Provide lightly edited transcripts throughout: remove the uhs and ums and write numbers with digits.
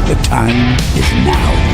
The time is now.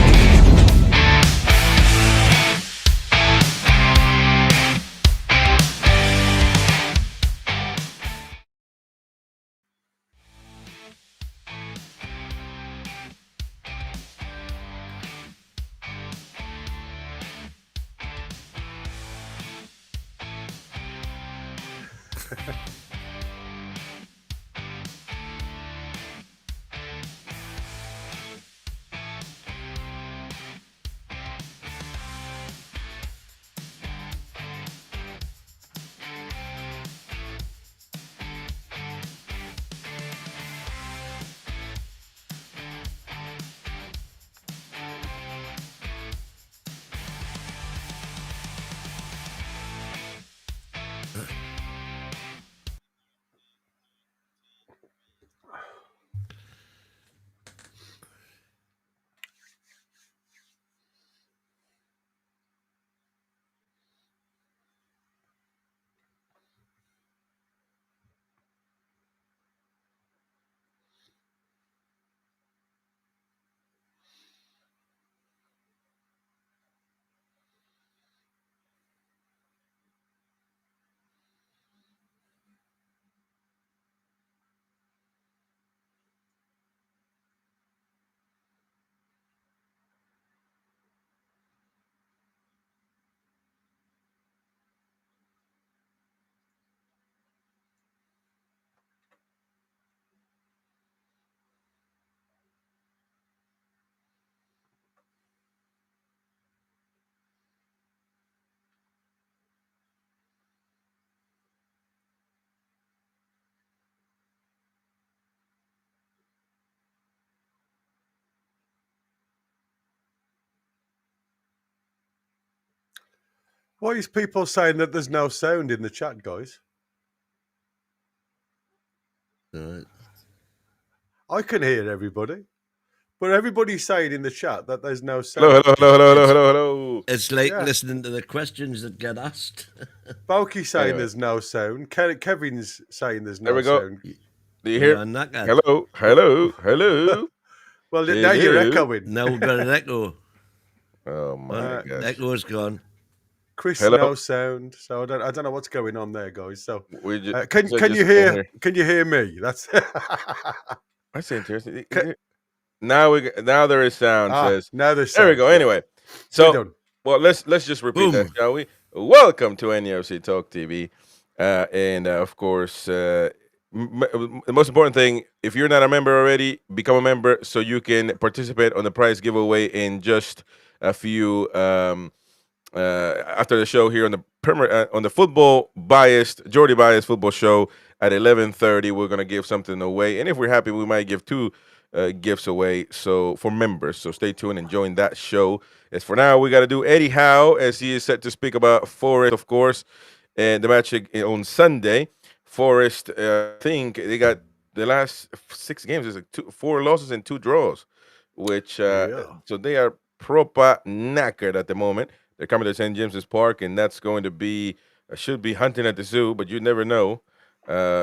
Why is people saying that there's no sound in the chat, guys? I can hear everybody, but everybody's saying in the chat that there's no sound. Hello. It's like listening to the questions that get asked. Bulky's saying there's no sound. Kevin's saying there's no there we go. sound. Do you hear? Hello. Well, now you're echoing. Now we've got an echo. Oh my gosh. Echo's gone. Chris, no sound. So I don't know what's going on there, guys. So can you hear me? That's that's interesting. Now there is sound. Says now there's sound. There we go. Anyway, so well let's just repeat that, shall we? Welcome to NUFC Talk TV, and of course, the most important thing: if you're not a member already, become a member so you can participate on the prize giveaway in just a few. After the show here on the football biased Geordie biased football show at 11:30, we're gonna give something away, and if we're happy, we might give two gifts away. So for members, so stay tuned and join that show. As for now, we got to do Eddie Howe as he is set to speak about Forest, of course, and the match on Sunday. Forest, I think they got the last 6 games is 4 losses and 2 draws, which so they are proper knackered at the moment. They're coming to St. James's Park, and that's going to be should be hunting at the zoo, but you never know.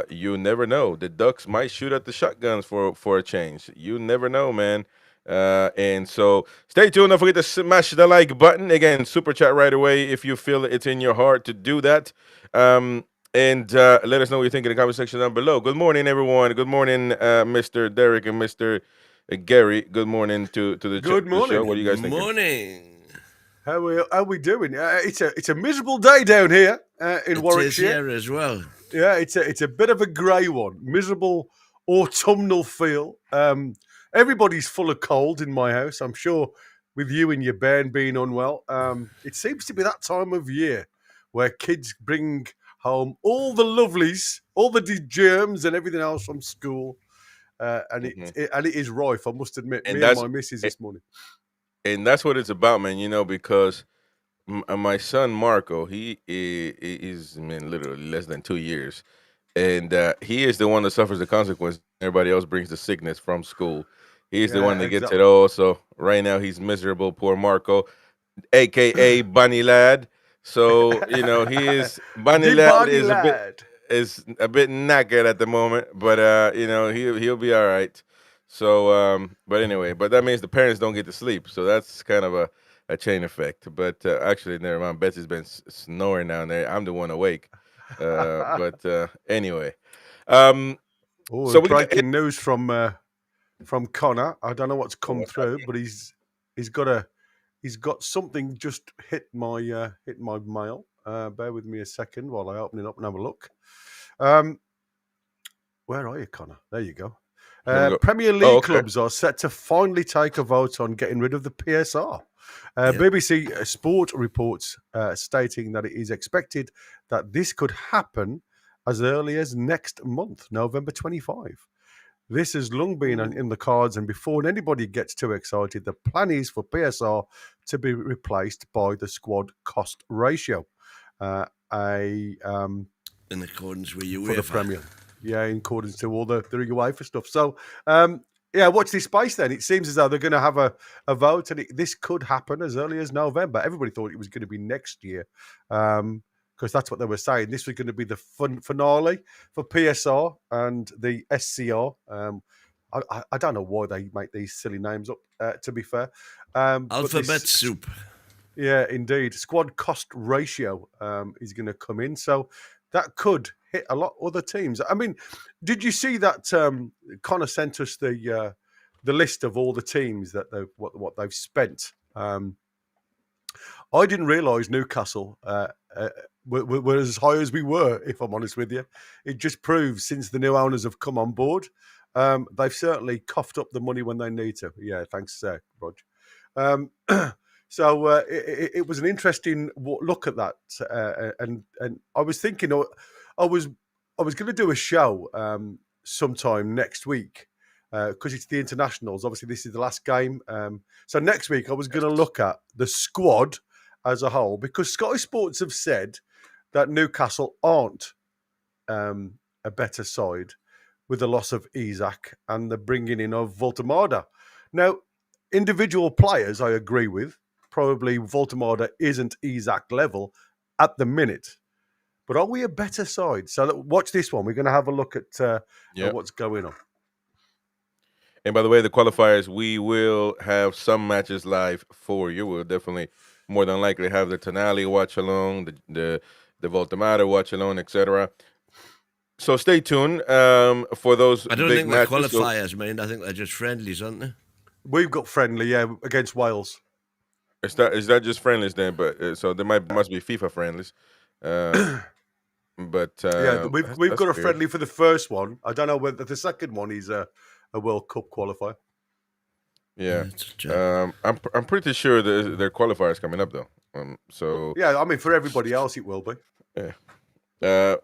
You never know. The Ducks might shoot at the shotguns for a change. You never know, man. And so stay tuned. Don't forget to smash the like button. Again, super chat right away if you feel it's in your heart to do that. And let us know what you think in the comment section down below. Good morning, everyone. Good morning, Mr. Derek and Mr. Gary. Good morning to the show. What do you guys think? Good morning. How we doing? It's a miserable day down here in Warwickshire. It is here as well. Yeah, it's a bit of a grey one. Miserable autumnal feel. Everybody's full of cold in my house. I'm sure with you and your bairn being unwell. It seems to be that time of year where kids bring home all the lovelies, all the germs and everything else from school. And it is rife, I must admit. Me and my missus this morning. And that's what it's about, man, because my son, Marco, he is literally less than 2 years. And he is the one that suffers the consequence. Everybody else brings the sickness from school. He's the one that gets it all. So right now he's miserable, poor Marco, a.k.a. Bunny Lad. So, he is – Bunny Lad is a bit knackered at the moment. But, he'll be all right. So, but anyway, but that means the parents don't get to sleep. So that's kind of a chain effect. But actually, never mind. Betsy's been snoring down there. I'm the one awake. But anyway, um, Oh, so we got breaking news from Connor. I don't know what's come what's through, but he's got something just hit my mail. Bear with me a second while I open it up and have a look. Where are you, Connor? There you go. Let me go. Premier League Oh, okay. clubs are set to finally take a vote on getting rid of the PSR. BBC Sport reports stating that it is expected that this could happen as early as next month, November 25. This has long been in the cards, and before anybody gets too excited, the plan is for PSR to be replaced by the squad cost ratio, in accordance with UEFA. for the Premier. Yeah, in accordance to all the UEFA stuff. So, watch this space then. It seems as though they're going to have a vote, and this could happen as early as November. Everybody thought it was going to be next year, because that's what they were saying. This was going to be the finale for PSR and the SCR. I don't know why they make these silly names up, to be fair. Alphabet soup. Yeah, indeed. Squad cost ratio is going to come in. So that could hit a lot of other teams. I mean, did you see that Connor sent us the list of all the teams that what they've spent? I didn't realise Newcastle were as high as we were, if I'm honest with you. It just proves since the new owners have come on board, they've certainly coughed up the money when they need to. Yeah, thanks, Rog. So it was an interesting look at that, and I was thinking, I was going to do a show sometime next week because it's the internationals. Obviously, this is the last game. So next week, I was going to look at the squad as a whole, because Sky Sports have said that Newcastle aren't a better side with the loss of Isak and the bringing in of Voltemada. Now, individual players, I agree with. Probably Voltemada isn't Isak level at the minute. But are we a better side? So watch this one. We're going to have a look at what's going on. And by the way, the qualifiers, we will have some matches live for you. We'll definitely, more than likely, have the Tonali watch along, the Voltemada watch along, etc. So stay tuned for those big matches. I don't think they're qualifiers, man. I think they're just friendlies, aren't they? We've got friendly, against Wales. Is that just friendlies then? But so there must be FIFA friendlies. But we've got a friendly for the first one. I don't know whether the second one is a World Cup qualifier. Yeah, I'm pretty sure their qualifiers coming up though. So yeah, I mean for everybody else it will be. Yeah.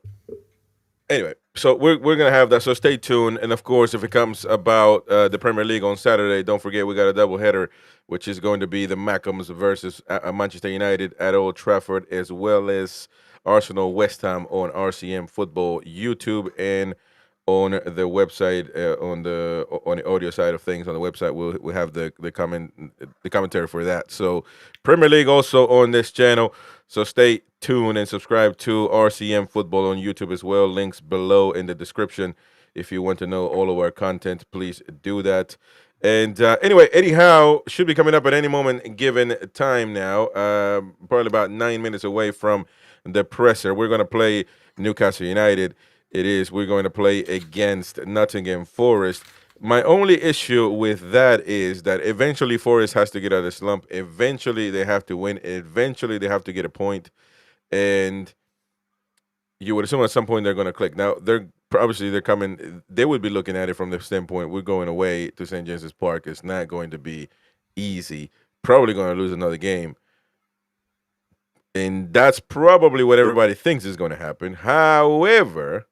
Anyway, so we're gonna have that. So stay tuned, and of course, if it comes about the Premier League on Saturday, don't forget we got a doubleheader, which is going to be the Mackems versus Manchester United at Old Trafford, as well as Arsenal West Ham on RCM Football YouTube and on the website on the audio side of things on the website. We'll have the commentary for that. So Premier League also on this channel. So stay tuned and subscribe to RCM Football on YouTube as well. Links below in the description. If you want to know all of our content, please do that. And anyway, Eddie Howe should be coming up at any moment given time now. Probably about 9 minutes away from the presser. We're going to play Newcastle United. We're going to play against Nottingham Forest. My only issue with that is that eventually Forest has to get out of the slump. Eventually they have to win. Eventually they have to get a point. And you would assume at some point they're going to click. Now, they're coming. They would be looking at it from the standpoint, we're going away to St. James's Park. It's not going to be easy. Probably going to lose another game. And that's probably what everybody thinks is going to happen. However,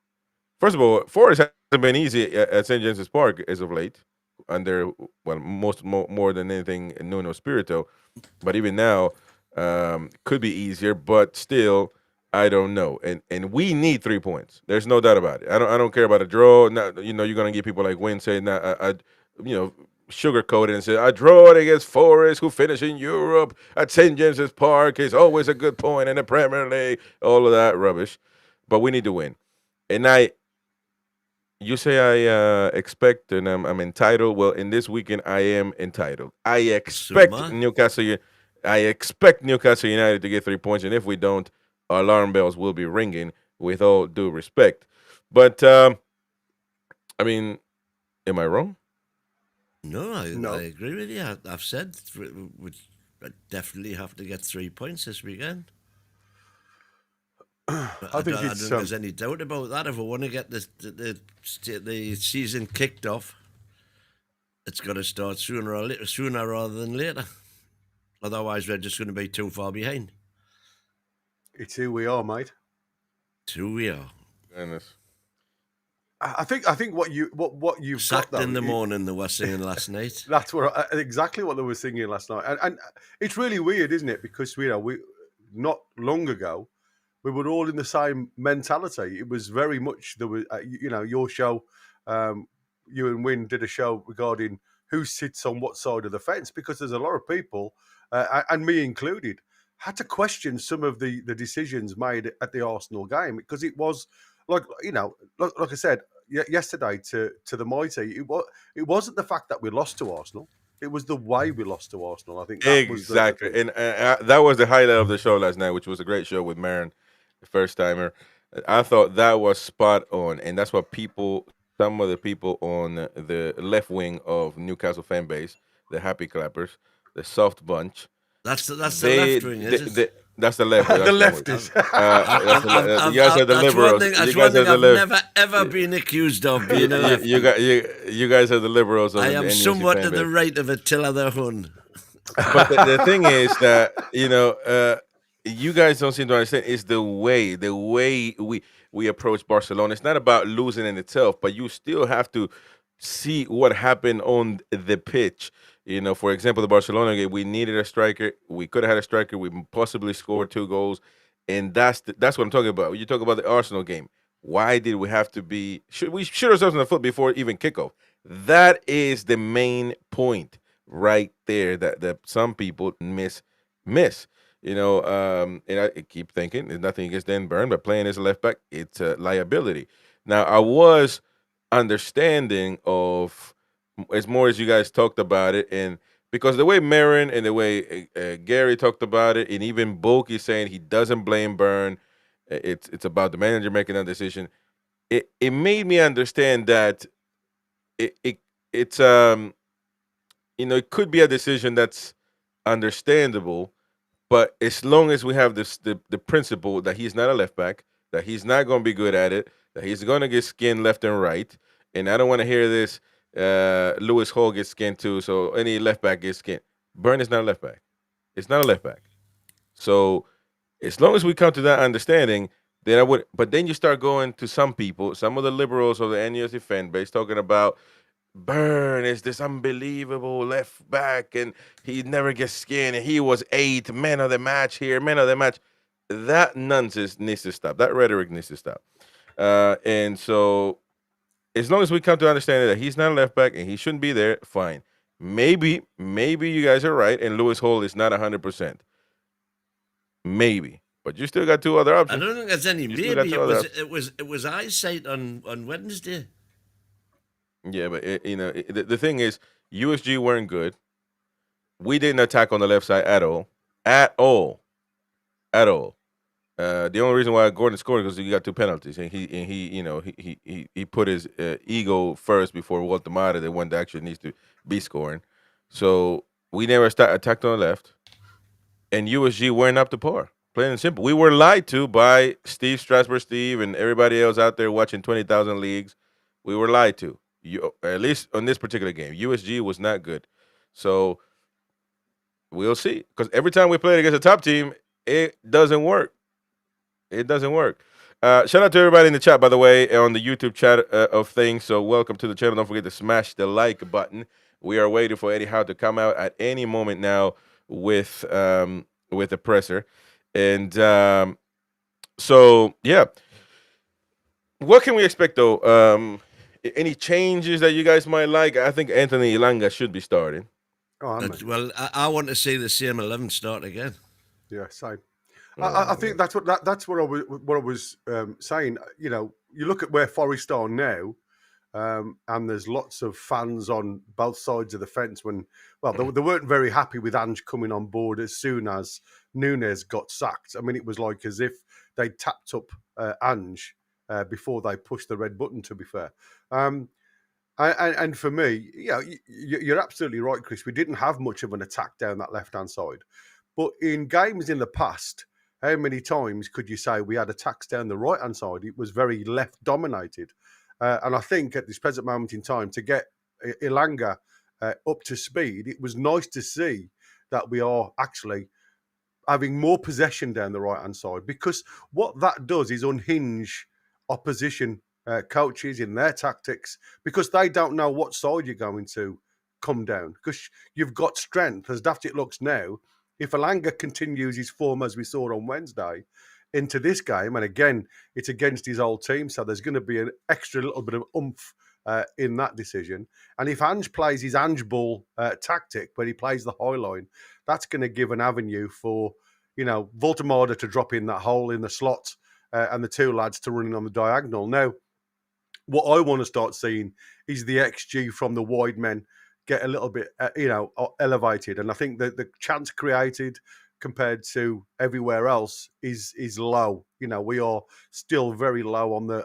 first of all, Forest hasn't been easy at St. James's Park as of late, under more than anything Nuno Espirito. But even now, could be easier. But still, I don't know. And we need 3 points. There's no doubt about it. I don't care about a draw. Not, you're going to get people like Wynn saying that sugarcoat it and say, I draw it against Forest, who finished in Europe at St. James's Park. It's always a good point in the Premier League. All of that rubbish. But we need to win. And You say I expect and I'm entitled. Well, in this weekend, I am entitled. I expect Suma. I expect Newcastle United to get 3 points, and if we don't, alarm bells will be ringing. With all due respect, but I mean, am I wrong? No, I No. agree with you. I've said we definitely have to get 3 points this weekend. I think don't it's think there's any doubt about that. If we want to get the season kicked off, it's got to start sooner rather than later. Otherwise, we're just going to be too far behind. it's who we are, mate. It's who we are. Goodness. I think what you've Sacked got though, in the morning, they were singing last night. that's exactly what they were singing last night, and it's really weird, isn't it? Because we not long ago we were all in the same mentality. It was very much there was your show, you and Wynn did a show regarding who sits on what side of the fence, because there's a lot of people, and me included, had to question some of the decisions made at the Arsenal game, because it was like I said yesterday to the mighty, it wasn't the fact that we lost to Arsenal. It was the way we lost to Arsenal. I think that was Exactly, and that was the highlight of the show last night, which was a great show with Marin, the first timer. I thought that was spot on, and that's what some of the people on the left wing of Newcastle fan base, the happy clappers, the soft bunch. That's the left wing, is it? That's the left. the That's lefties. you guys are the liberals. That's one thing I've never ever been accused of, being a left. You guys are the liberals. I am somewhat to the right of Attila the Hun. But the thing is that you guys don't seem to understand. It's the way we approach Barcelona. It's not about losing in itself, but you still have to see what happened on the pitch. For example, the Barcelona game, we needed a striker. We could have had a striker. We possibly scored 2 goals, and that's what I'm talking about. When you talk about the Arsenal game, why did we have to be? Should we shoot ourselves in the foot before even kickoff? That is the main point right there that some people miss. And I keep thinking there's nothing against Dan Burn, but playing as a left back, it's a liability. Now, I was understanding of as more as you guys talked about it, and because the way Marin and the way Gary talked about it, and even Bulky saying he doesn't blame Burn, it's about the manager making that decision. It made me understand that it's it could be a decision that's understandable, but as long as we have the principle that he's not a left back, that he's not going to be good at it, that he's going to get skinned left and right, and I don't want to hear this. Lewis Hall gets skinned too, so any left back gets skinned. Burn is not a left back. It's not a left back. So as long as we come to that understanding, then I would. But then you start going to some people, some of the liberals of the NUFC fan base, talking about Burn is this unbelievable left back, and he never gets skinned, and he was 8 man of the match here, man of the match. That nonsense needs to stop. That rhetoric needs to stop. And so, as long as we come to understand that he's not a left back and he shouldn't be there, fine. Maybe you guys are right, and Lewis Hall is not 100%. Maybe, but you still got 2 other options. I don't think there's any maybe. It was eyesight on Wednesday. Yeah, but the thing is, USG weren't good. We didn't attack on the left side at all. The only reason why Gordon scored was because he got 2 penalties, and he put his ego first before Walter Mata, the one that actually needs to be scoring. So we never attacked on the left, and USG weren't up to par. Plain and simple. We were lied to by Steve and everybody else out there watching 20,000 leagues. We were lied to. At least on this particular game, USG was not good. So we'll see. Because every time we played against a top team, it doesn't work. It doesn't work. Shout out to everybody in the chat, by the way, on the YouTube chat of things. So welcome to the channel. Don't forget to smash the like button. We are waiting for Eddie Howe to come out at any moment now with the presser. And so, yeah. What can we expect, though? Any changes that you guys might like? I think Anthony Ilanga should be starting. Well, I want to see the same 11 start again. Yeah, same. I think that's what I was saying. You look at where Forest are now. and there's lots of fans on both sides of the fence when, well, they weren't very happy with Ange coming on board as soon as Nunes got sacked. I mean, it was like as if they tapped up Ange before they pushed the red button, to be fair. And for me, you're absolutely right, Chris. We didn't have much of an attack down that left-hand side. But in games in the past, how many times could you say we had attacks down the right-hand side? It was very left-dominated. And I think at this present moment in time, to get Ilanga up to speed, it was nice to see that we are actually having more possession down the right-hand side, because what that does is unhinge opposition coaches in their tactics, because they don't know what side you're going to come down, because you've got strength. As daft it looks now, if Ilanga continues his form as we saw on Wednesday into this game, and again, it's against his old team, so there's going to be an extra little bit of oomph in that decision. And if Ange plays his Ange ball tactic, where he plays the high line, that's going to give an avenue for, Voltemada to drop in that hole in the slot and the two lads to run in on the diagonal. Now, what I want to start seeing is the XG from the wide men get a little bit, elevated. And I think that the chance created compared to everywhere else is low. We are still very low on the,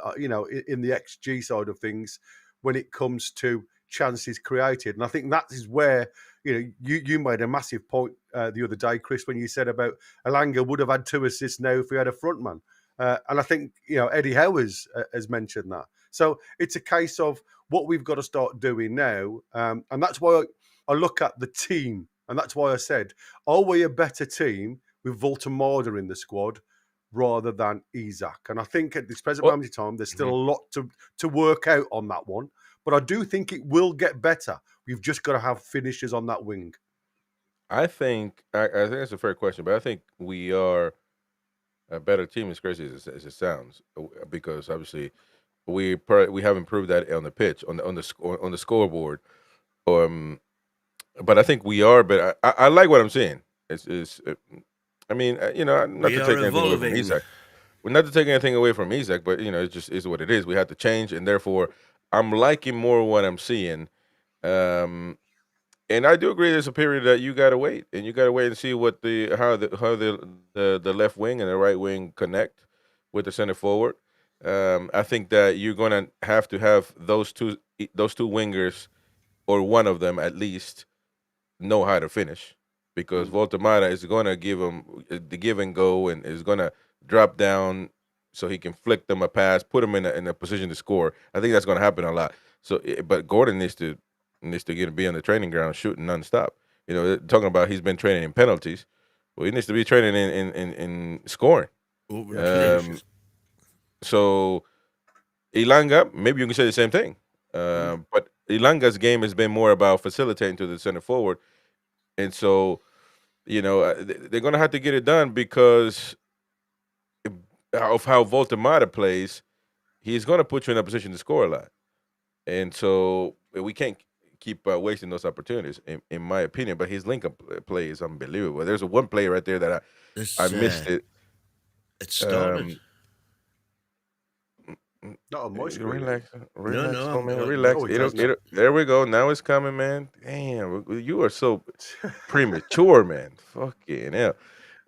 in the XG side of things when it comes to chances created. And I think that is where, you made a massive point the other day, Chris, when you said about Ilanga would have had 2 assists now if we had a front man. And I think, Eddie Howe has mentioned that. So it's a case of what we've got to start doing now. And that's why I look at the team. And that's why I said, are we a better team with Voltemada in the squad rather than Isak? And I think at this present moment in time, there's still a lot to work out on that one. But I do think it will get better. We've just got to have finishers on that wing. I think that's a fair question, but I think we are a better team, as crazy as it sounds, because obviously we have improved that on the pitch, on the scoreboard. But I think we are. But I like what I'm seeing. Not to take anything away from Isak. Well, not to take anything away from Isak, but it just is what it is. We have to change, and therefore I'm liking more what I'm seeing. And I do agree there's a period that you gotta wait, and you gotta wait and see what how the left wing and the right wing connect with the center forward. I think that you're gonna have to have those two wingers, or one of them at least, know how to finish, because Voltemada is gonna give him the give and go, and is gonna drop down so he can flick them a pass, put them in a position to score. I think that's gonna happen a lot. So, but Gordon needs to be on the training ground shooting nonstop. Talking about he's been training in penalties. Well, he needs to be training in scoring. So Ilanga, maybe you can say the same thing. But Ilanga's game has been more about facilitating to the center forward. And so, they're going to have to get it done because of how Voltemada plays. He's going to put you in a position to score a lot. And so we can't keep wasting those opportunities, in my opinion. But his link-up play is unbelievable. There's one play right there that I missed it. It started. Not on my screen. Relax. There we go. Now it's coming, man. Damn, you are so premature, man. Fucking hell.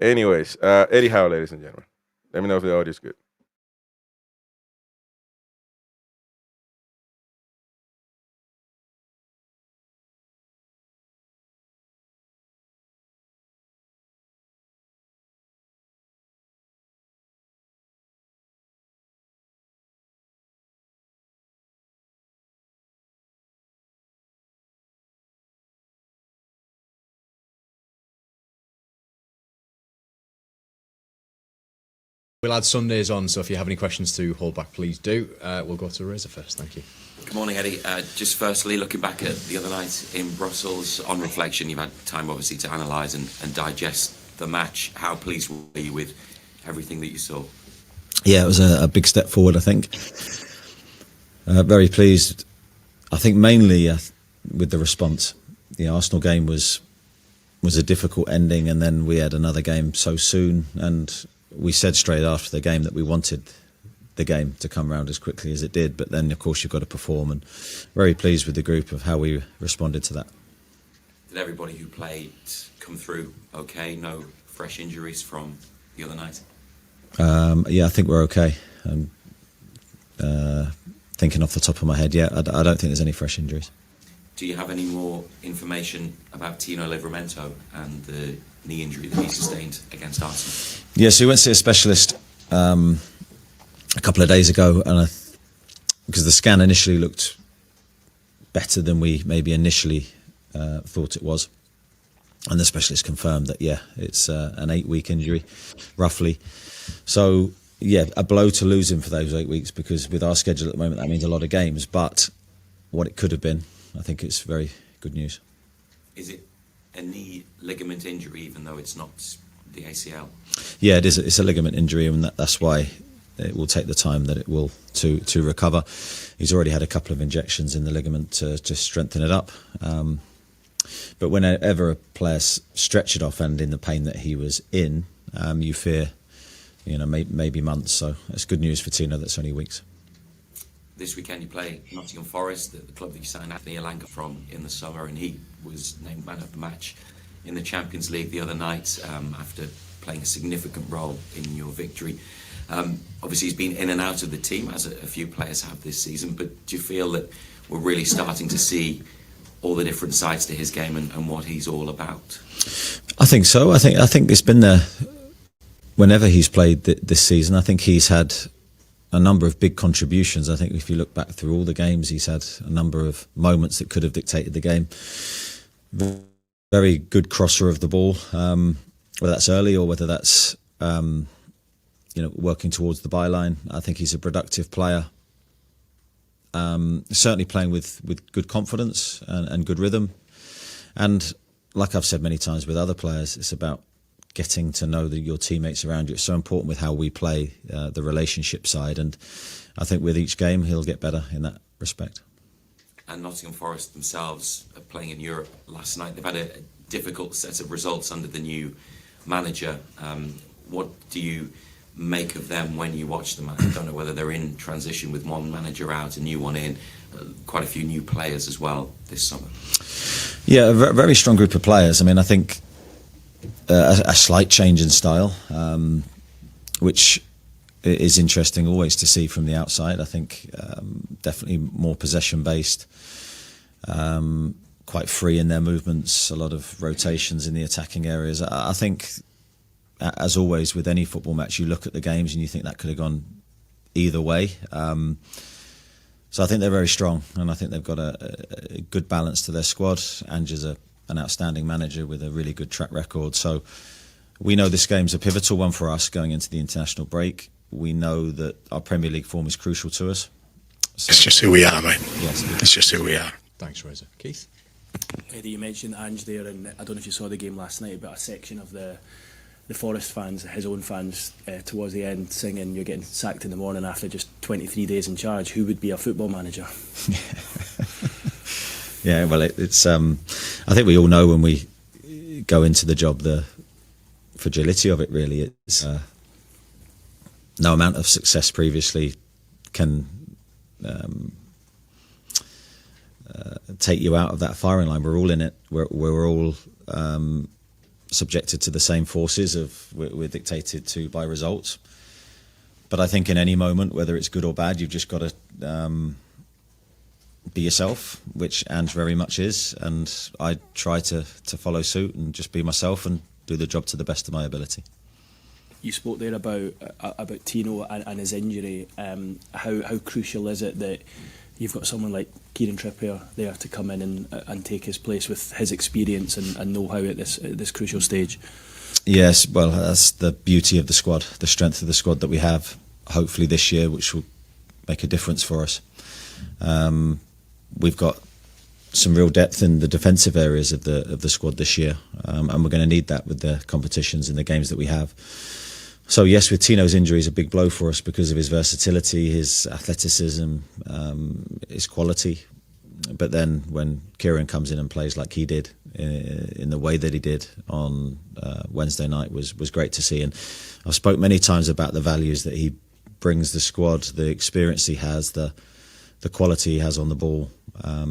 Anyways, Eddie Howe, ladies and gentlemen. Let me know if the audio is good. We'll add Sundays on, so if you have any questions to hold back, please do. We'll go to Razor first. Thank you. Good morning, Eddie. Just firstly, looking back at the other night in Brussels, on reflection, you've had time, obviously, to analyse and digest the match. How pleased were you with everything that you saw? Yeah, it was a big step forward, I think. Very pleased. I think mainly with the response. The Arsenal game was a difficult ending, and then we had another game so soon, and we said straight after the game that we wanted the game to come round as quickly as it did. But then, of course, you've got to perform, and very pleased with the group of how we responded to that. Did everybody who played come through okay? No fresh injuries from the other night? Yeah, I think we're okay. Thinking off the top of my head, I don't think there's any fresh injuries. Do you have any more information about Tino Livramento and the knee injury that he sustained against Arsenal? Yeah, so he went to see a specialist a couple of days ago, and because the scan initially looked better than we maybe initially thought it was, and the specialist confirmed that it's an 8-week injury, roughly. So a blow to lose him for those 8 weeks, because with our schedule at the moment that means a lot of games. But what it could have been, I think it's very good news. Is it a knee ligament injury, even though it's not the ACL? Yeah, it is. It's a ligament injury, and that's why it will take the time that it will to recover. He's already had a couple of injections in the ligament to strengthen it up. But whenever a player stretch it off, and in the pain that he was in, you fear, maybe months. So it's good news for Tino. That's only weeks. This weekend you play Nottingham Forest, the club that you signed Anthony Elanga from in the summer, and he was named man of the match in the Champions League the other night after playing a significant role in your victory. Obviously he's been in and out of the team, as a few players have this season, but do you feel that we're really starting to see all the different sides to his game and what he's all about? I think so. I think it's been there whenever he's played this season. I think he's had a number of big contributions. I think if you look back through all the games, he's had a number of moments that could have dictated the game. Very good crosser of the ball, whether that's early or whether that's working towards the byline. I think he's a productive player. Certainly playing with good confidence and good rhythm. And like I've said many times with other players, it's about getting to know your teammates around you. It's so important with how we play, the relationship side. And I think with each game, he'll get better in that respect. And Nottingham Forest themselves are playing in Europe last night. They've had a difficult set of results under the new manager. What do you make of them when you watch them? I don't know whether they're in transition with one manager out, a new one in, quite a few new players as well this summer. Yeah, a very strong group of players. I mean, I think a slight change in style, which is interesting always to see from the outside. I think definitely more possession-based, quite free in their movements, a lot of rotations in the attacking areas. I think, as always with any football match, you look at the games and you think that could have gone either way. So I think they're very strong, and I think they've got a good balance to their squad. Ange is an outstanding manager with a really good track record. So we know this game's a pivotal one for us going into the international break. We know that our Premier League form is crucial to us. So, it's just who we are, mate. Yes, it's just who we are. Thanks, Reza. Keith? Eddie, you mentioned Ange there, and I don't know if you saw the game last night, but a section of the Forest fans, his own fans, towards the end singing "You're getting sacked in the morning after just 23 days in charge. Who would be a football manager?" Yeah, well, it's. I think we all know when we go into the job the fragility of it. Really, it's no amount of success previously can take you out of that firing line. We're all in it. We're all subjected to the same forces we're dictated to by results. But I think in any moment, whether it's good or bad, you've just got to be yourself, which Ange very much is, and I try to follow suit and just be myself and do the job to the best of my ability. You spoke there about Tino and his injury. How crucial is it that you've got someone like Kieran Trippier there to come in and take his place with his experience and know-how at this crucial stage? Yes, well, that's the beauty of the squad, the strength of the squad that we have, hopefully this year, which will make a difference for us. We've got some real depth in the defensive areas of the squad this year, and we're going to need that with the competitions and the games that we have. So yes, with Tino's injury is a big blow for us because of his versatility, his athleticism, his quality. But then when Kieran comes in and plays like he did in the way that he did on Wednesday night was great to see. And I've spoke many times about the values that he brings the squad, the experience he has, the quality he has on the ball.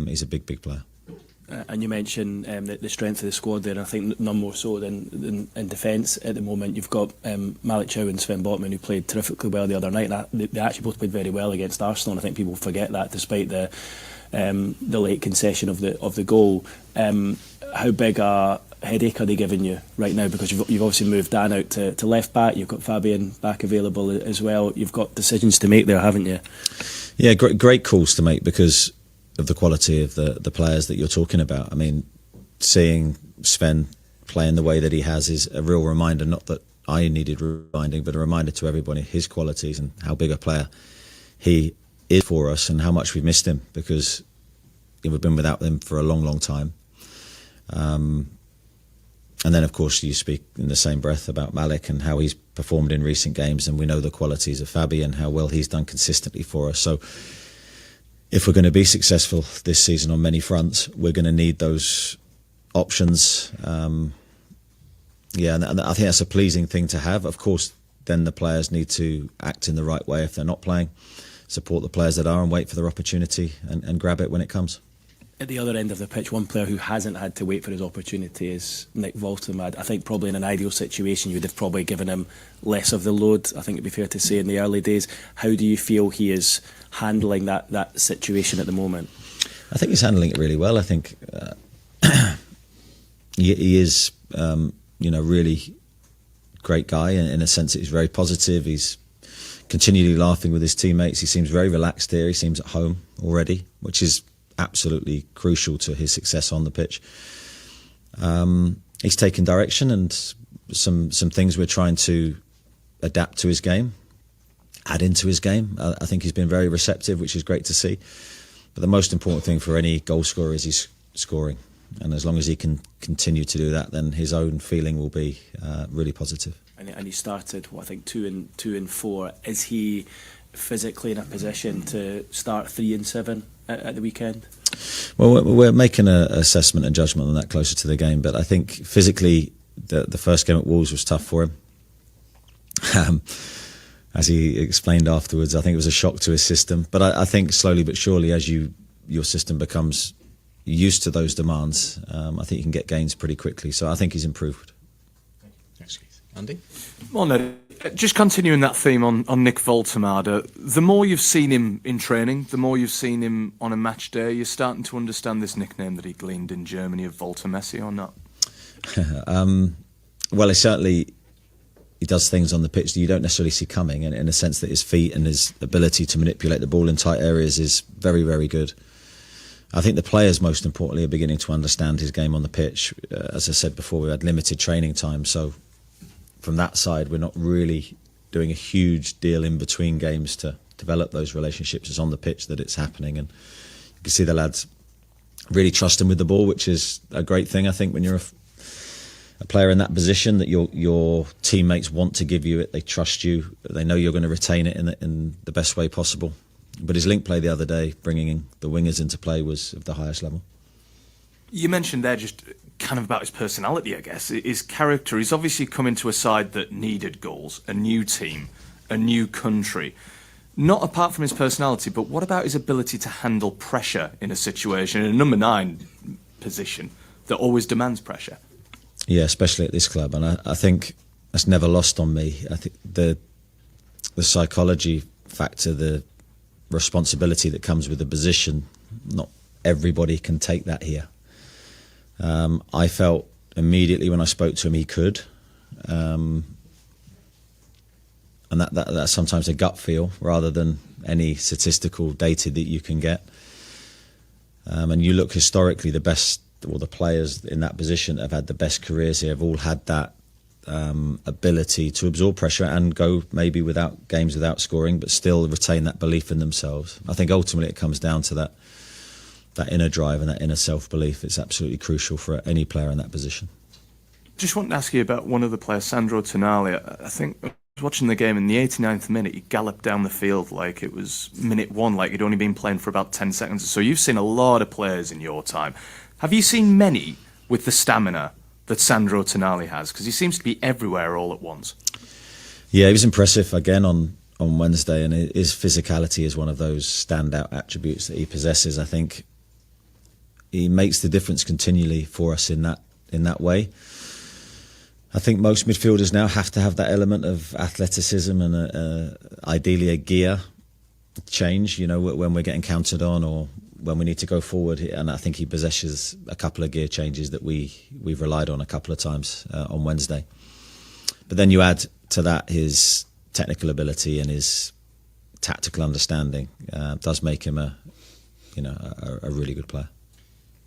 He's a big player. And you mentioned the strength of the squad there, and I think none more so than in defence at the moment. You've got Malik Chow and Sven Botman, who played terrifically well the other night. They actually both played very well against Arsenal, and I think people forget that despite the late concession of the goal. How big a headache are they giving you right now? Because you've obviously moved Dan out to left back. You've got Fabian back available as well. You've got decisions to make there, haven't you? Yeah, great calls to make because of the quality of the players that you're talking about. I mean, seeing Sven playing the way that he has is a real reminder, not that I needed reminding, but a reminder to everybody, his qualities and how big a player he is for us and how much we've missed him, because we've been without him for a long time. And then, of course, you speak in the same breath about Malik and how he's performed in recent games, and we know the qualities of Fabian, how well he's done consistently for us. So if we're going to be successful this season on many fronts, we're going to need those options. And I think that's a pleasing thing to have. Of course, then the players need to act in the right way if they're not playing, support the players that are and wait for their opportunity and grab it when it comes. At the other end of the pitch, one player who hasn't had to wait for his opportunity is Nick Woltemade. I think probably in an ideal situation, you would have probably given him less of the load, I think it'd be fair to say, in the early days. How do you feel he is handling that situation at the moment? I think he's handling it really well. I think he is, really great guy in a sense that he's very positive. He's continually laughing with his teammates. He seems very relaxed here. He seems at home already, which is absolutely crucial to his success on the pitch. He's taken direction and some things we're trying to adapt to his game, add into his game. I think he's been very receptive, which is great to see. But the most important thing for any goal scorer is he's scoring. And as long as he can continue to do that, then his own feeling will be really positive. And he started, I think, 2 and 4. Is he physically in a position to start 3 and 7 at the weekend? Well, we're making an assessment and judgment on that closer to the game, but I think physically the first game at Wolves was tough for him. As he explained afterwards, I think it was a shock to his system. But I think slowly but surely, as your system becomes used to those demands, I think you can get gains pretty quickly. So I think he's improved. Thanks, Keith. Andy? Well, no, just continuing that theme on Nick Woltemade, the more you've seen him in training, the more you've seen him on a match day, you're starting to understand this nickname that he gleaned in Germany of Volta Messi, or not? Well, he does things on the pitch that you don't necessarily see coming, and in a sense that his feet and his ability to manipulate the ball in tight areas is very, very good. I think the players, most importantly, are beginning to understand his game on the pitch. As I said before, we had limited training time, so from that side, we're not really doing a huge deal in between games to develop those relationships. It's on the pitch that it's happening, and you can see the lads really trust him with the ball, which is a great thing. I think when you're a player in that position, that your teammates want to give you it, they trust you, they know you're going to retain it in the best way possible. But his link play the other day, bringing the wingers into play, was of the highest level. You mentioned there just kind of about his personality, I guess, his character. He's obviously come into a side that needed goals, a new team, a new country. Not apart from his personality, but what about his ability to handle pressure in a situation, in a number 9 position that always demands pressure? Yeah, especially at this club. And I think that's never lost on me. I think the psychology factor, the responsibility that comes with the position, not everybody can take that here. I felt immediately when I spoke to him he could, and that's sometimes a gut feel rather than any statistical data that you can get. And you look historically, the best, or the players in that position have had the best careers here have all had that ability to absorb pressure and go maybe without games without scoring, but still retain that belief in themselves. I think ultimately it comes down to that inner drive and that inner self-belief. It's absolutely crucial for any player in that position. Just want to ask you about one of the players, Sandro Tonali. I think I was watching the game in the 89th minute, he galloped down the field like it was minute 1, like he'd only been playing for about 10 seconds. So you've seen a lot of players in your time. Have you seen many with the stamina that Sandro Tonali has? Because he seems to be everywhere all at once. Yeah, he was impressive again on on Wednesday, and his physicality is one of those standout attributes that he possesses. I think he makes the difference continually for us in that way. I think most midfielders now have to have that element of athleticism and ideally a gear change, when we're getting countered on or when we need to go forward. And I think he possesses a couple of gear changes that we've relied on a couple of times on Wednesday. But then you add to that his technical ability and his tactical understanding does make him a really good player.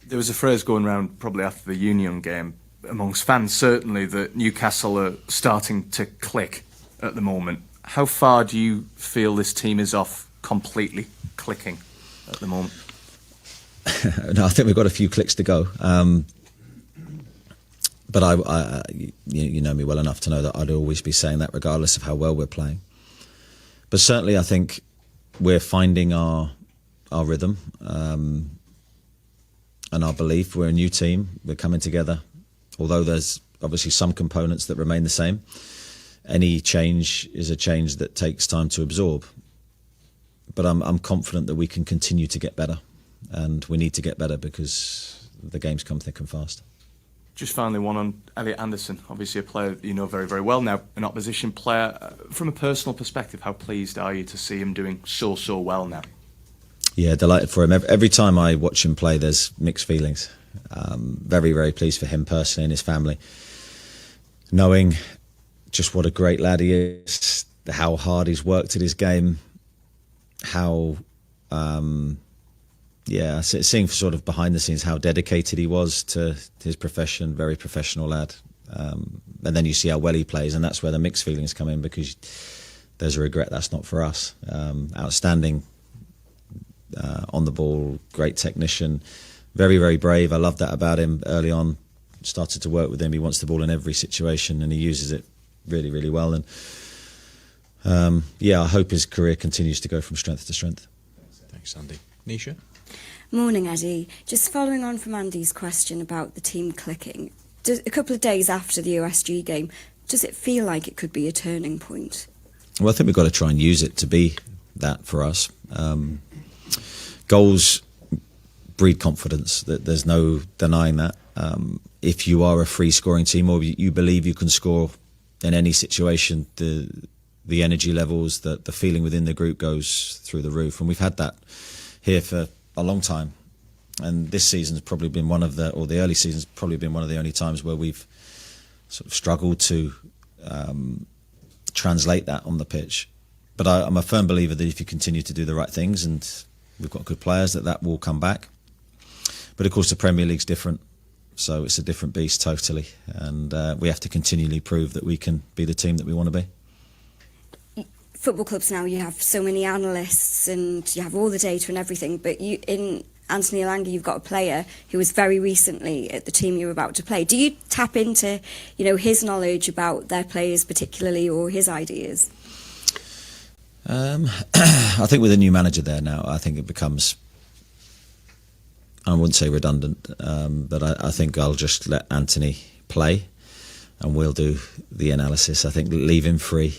There was a phrase going around probably after the Union game amongst fans, certainly, that Newcastle are starting to click at the moment. How far do you feel this team is off completely clicking at the moment? No, I think we've got a few clicks to go. But you know me well enough to know that I'd always be saying that regardless of how well we're playing. But certainly I think we're finding our rhythm and our belief. We're a new team. We're coming together. Although there's obviously some components that remain the same, any change is a change that takes time to absorb. But I'm confident that we can continue to get better, and we need to get better because the games come thick and fast. Just finally, one on Elliot Anderson, obviously a player that you know very, very well now, an opposition player. From a personal perspective, how pleased are you to see him doing so well now? Yeah, delighted for him. Every time I watch him play, there's mixed feelings. Very, very pleased for him personally and his family. Knowing just what a great lad he is, how hard he's worked at his game, how, seeing sort of behind the scenes how dedicated he was to his profession, very professional lad. And then you see how well he plays, and that's where the mixed feelings come in, because there's a regret that's not for us. Outstanding on the ball, great technician, very, very brave. I love that about him early on. Started to work with him. He wants the ball in every situation and he uses it really, really well. And I hope his career continues to go from strength to strength. Thanks, Andy. Nisha? Morning, Eddie. Just following on from Andy's question about the team clicking, a couple of days after the OSG game, does it feel like it could be a turning point? Well, I think we've got to try and use it to be that for us. Goals breed confidence. There's no denying that. If you are a free scoring team, or you believe you can score in any situation, the energy levels, the feeling within the group goes through the roof. And we've had that here for a long time. And this season's probably been the early season's probably been one of the only times where we've sort of struggled to translate that on the pitch. But I'm a firm believer that if you continue to do the right things, and we've got good players, that will come back. But of course the Premier League's different, so it's a different beast totally, and we have to continually prove that we can be the team that we want to be. Football clubs now, you have so many analysts and you have all the data and everything, but in Anthony Elanga, you've got a player who was very recently at the team you were about to play. Do you tap into, his knowledge about their players particularly, or his ideas? I think with a new manager there now, I think it becomes, I wouldn't say redundant, but I think I'll just let Anthony play and we'll do the analysis. I think leave him free.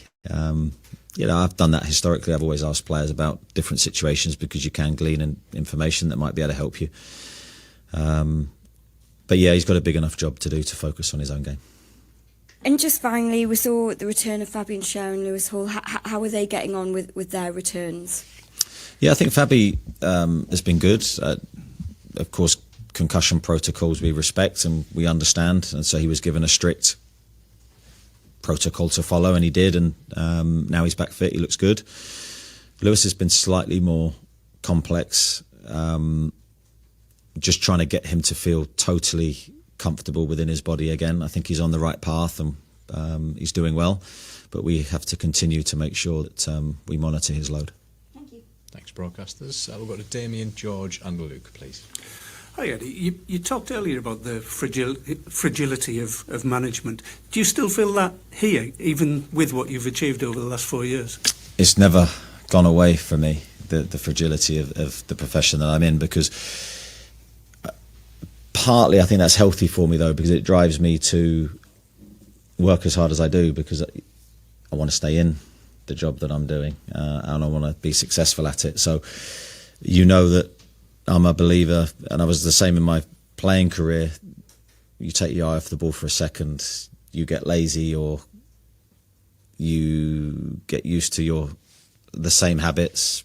I've done that historically. I've always asked players about different situations because you can glean information that might be able to help you. But yeah, he's got a big enough job to do to focus on his own game. And just finally, we saw the return of Fabian Schär and Lewis Hall. How are they getting on with their returns? Yeah, I think Fabi has been good. Of course, concussion protocols we respect and we understand, and so he was given a strict protocol to follow, and he did, and now he's back fit. He looks good. Lewis has been slightly more complex, just trying to get him to feel totally comfortable within his body again. I think he's on the right path and he's doing well, but we have to continue to make sure that we monitor his load. Thank you. Thanks, broadcasters. We'll go to Damien, George and Luke, please. Hi, Eddie. You talked earlier about the fragility of management. Do you still feel that here, even with what you've achieved over the last 4 years? It's never gone away from me, the fragility of the profession that I'm in, because partly I think that's healthy for me, though, because it drives me to work as hard as I do, because I want to stay in. the job that I'm doing, and I want to be successful at it. So, you know that I'm a believer, and I was the same in my playing career. You take your eye off the ball for a second, you get lazy, or you get used to the same habits.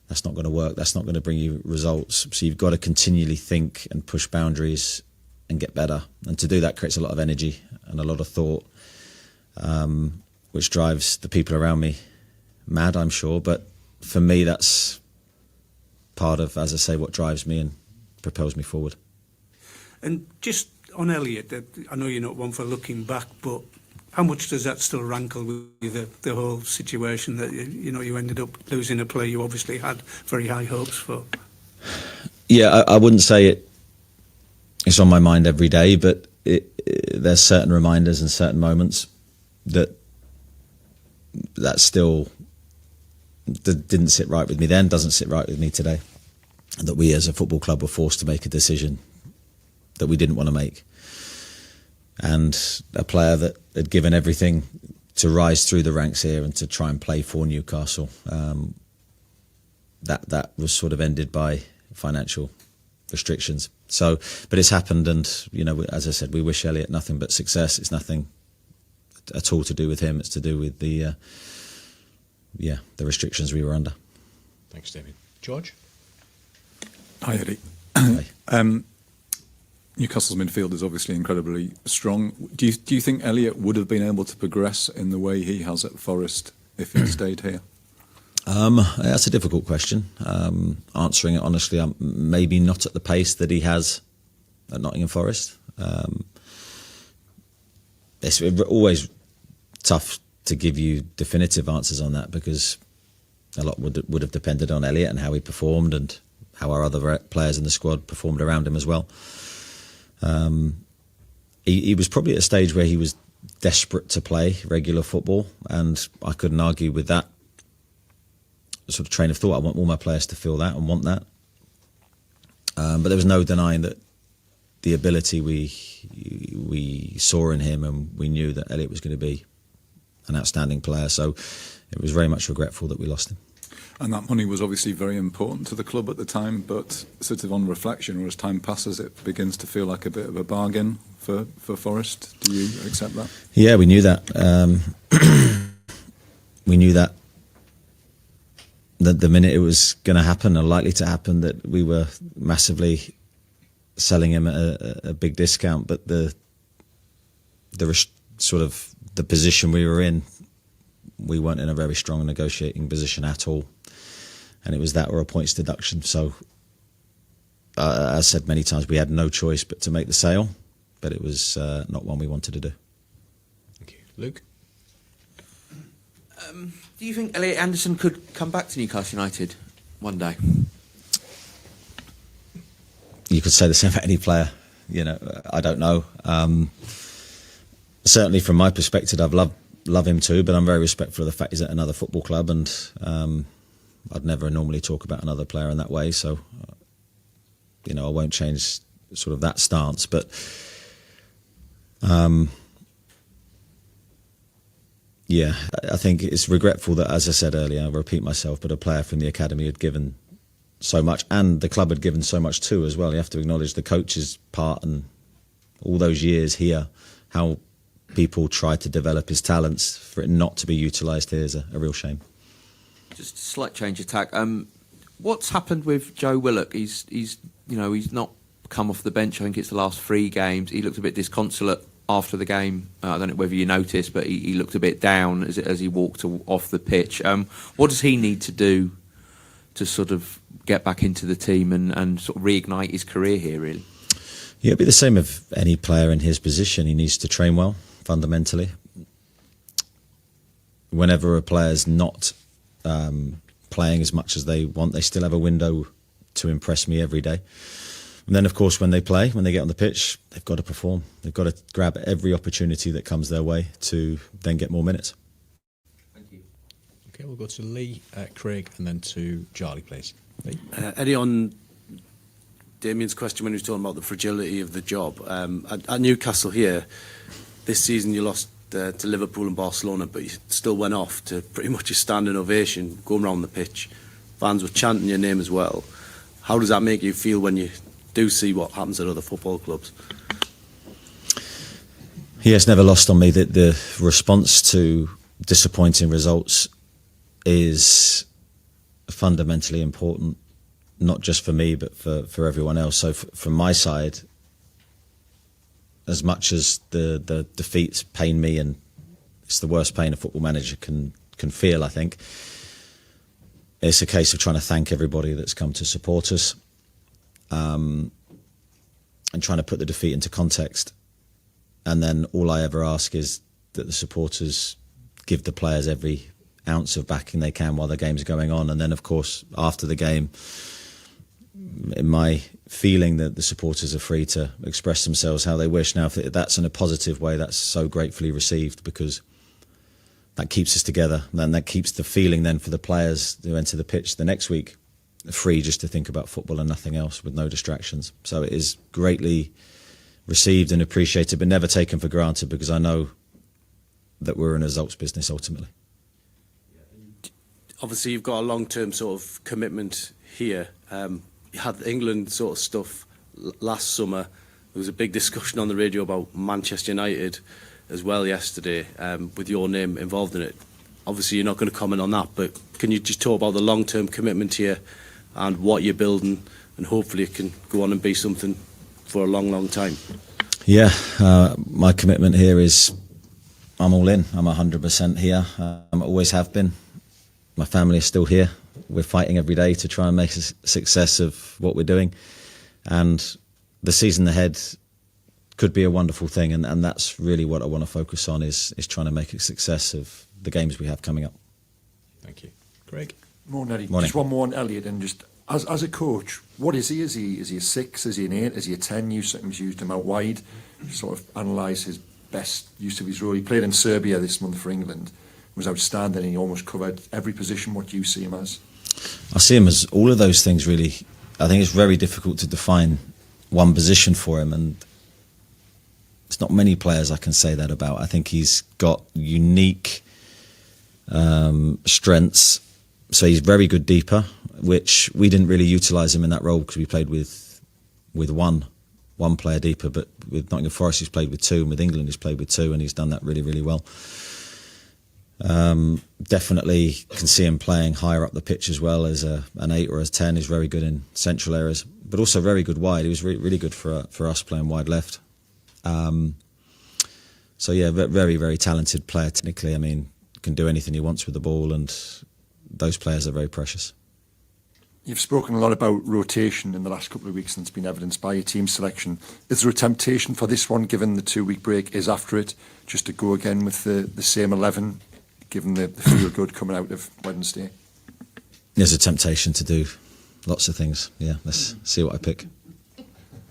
That's not going to work. That's not going to bring you results. So you've got to continually think and push boundaries and get better. And to do that creates a lot of energy and a lot of thought, which drives the people around me mad, I'm sure. But for me, that's part of, as I say, what drives me and propels me forward. And just on Elliot, I know you're not one for looking back, but how much does that still rankle with you, the whole situation that you ended up losing a player you obviously had very high hopes for? Yeah, I wouldn't say it's on my mind every day, but there's certain reminders and certain moments that still didn't sit right with me then, doesn't sit right with me today. That we as a football club were forced to make a decision that we didn't want to make. And a player that had given everything to rise through the ranks here and to try and play for Newcastle, that was sort of ended by financial restrictions. So, but it's happened, and as I said, we wish Elliot nothing but success. It's nothing at all to do with him. It's to do with the restrictions we were under. Thanks, David. George? Hi, Eddie. Hi. Newcastle's midfield is obviously incredibly strong. Do you think Elliot would have been able to progress in the way he has at Forest if he'd stayed here? That's a difficult question. Answering it honestly, maybe not at the pace that he has at Nottingham Forest. It's always tough to give you definitive answers on that, because a lot would have depended on Elliot and how he performed and how our other players in the squad performed around him as well. He was probably at a stage where he was desperate to play regular football, and I couldn't argue with that sort of train of thought. I want all my players to feel that and want that. But there was no denying that the ability we saw in him, and we knew that Elliot was going to be an outstanding player. So it was very much regretful that we lost him. And that money was obviously very important to the club at the time, but sort of on reflection, or as time passes, it begins to feel like a bit of a bargain for Forest. Do you accept that? Yeah, we knew that. We knew that the minute it was going to happen, or likely to happen, that we were massively selling him at a big discount. But the sort of the position we were in, we weren't in a very strong negotiating position at all. And it was that or a points deduction. So, as I said many times, we had no choice but to make the sale, but it was not one we wanted to do. Thank you. Luke? Do you think Elliot Anderson could come back to Newcastle United one day? You could say the same about any player. I don't know. Certainly from my perspective, I've love him too, but I'm very respectful of the fact he's at another football club, and I'd never normally talk about another player in that way. So, I won't change sort of that stance. But yeah, I think it's regretful that, as I said earlier, I repeat myself, but a player from the academy had given so much, and the club had given so much too as well. You have to acknowledge the coach's part, and all those years here, how people tried to develop his talents. For it not to be utilised here is a real shame. Just a slight change of tack. What's happened with Joe Willock? He's not come off the bench. I think it's the last 3 games. He looked a bit disconsolate after the game. I don't know whether you noticed, but he looked a bit down as he walked off the pitch. What does he need to do to sort of get back into the team and sort of reignite his career here, really? Yeah, it'd be the same of any player in his position. He needs to train well, fundamentally. Whenever a player's not playing as much as they want, they still have a window to impress me every day. And then, of course, when they play, when they get on the pitch, they've got to perform. They've got to grab every opportunity that comes their way to then get more minutes. Thank you. Okay, we'll go to Lee, Craig, and then to Charlie, please. Lee? Eddie, on Damien's question when he was talking about the fragility of the job, at Newcastle here, this season you lost to Liverpool and Barcelona, but you still went off to pretty much a standing ovation going around the pitch. Fans were chanting your name as well. How does that make you feel when you do see what happens at other football clubs? Yeah, it's never lost on me that the response to disappointing results is fundamentally important, not just for me, but for everyone else. So from my side, as much as the defeats pain me, and it's the worst pain a football manager can feel, I think, it's a case of trying to thank everybody that's come to support us, and trying to put the defeat into context. And then all I ever ask is that the supporters give the players every ounce of backing they can while the game's going on. And then, of course, after the game, in my feeling that the supporters are free to express themselves how they wish. Now, if that's in a positive way, that's so gratefully received, because that keeps us together. And that keeps the feeling then for the players who enter the pitch the next week free just to think about football and nothing else, with no distractions. So it is greatly received and appreciated, but never taken for granted, because I know that we're in a results business ultimately. Obviously, you've got a long-term sort of commitment here. You had the England sort of stuff last summer. There was a big discussion on the radio about Manchester United as well yesterday, with your name involved in it. Obviously, you're not going to comment on that, but can you just talk about the long-term commitment here and what you're building, and hopefully it can go on and be something for a long, long time? Yeah, my commitment here is I'm all in. I'm 100% here. I always have been. My family is still here. We're fighting every day to try and make a success of what we're doing. And the season ahead could be a wonderful thing. And that's really what I want to focus on, is trying to make a success of the games we have coming up. Thank you. Greg? Morning, Eddie. Morning. Just one more on Elliot, and just as a coach, what is he? Is he a 6? Is he an 8? Is he a 10? You sometimes used him out wide. Sort of analyse his best use of his role. He played in Serbia this month for England. Was outstanding, and he almost covered every position. What do you see him as? I see him as all of those things, really. I think it's very difficult to define one position for him, and it's not many players I can say that about. I think he's got unique strengths. So he's very good deeper, which we didn't really utilise him in that role because we played with one player deeper, but with Nottingham Forest he's played with 2, and with England he's played with 2, and he's done that really, really well. Definitely can see him playing higher up the pitch as well, as an 8 or as 10. He's very good in central areas, but also very good wide. He was really good for us playing wide left. So yeah, very, very talented player technically. I mean, can do anything he wants with the ball, and those players are very precious. You've spoken a lot about rotation in the last couple of weeks, and it's been evidenced by your team selection. Is there a temptation for this one, given the 2-week break is after it, just to go again with the same 11, given the feel-good coming out of Wednesday? There's a temptation to do lots of things. Yeah, let's see what I pick.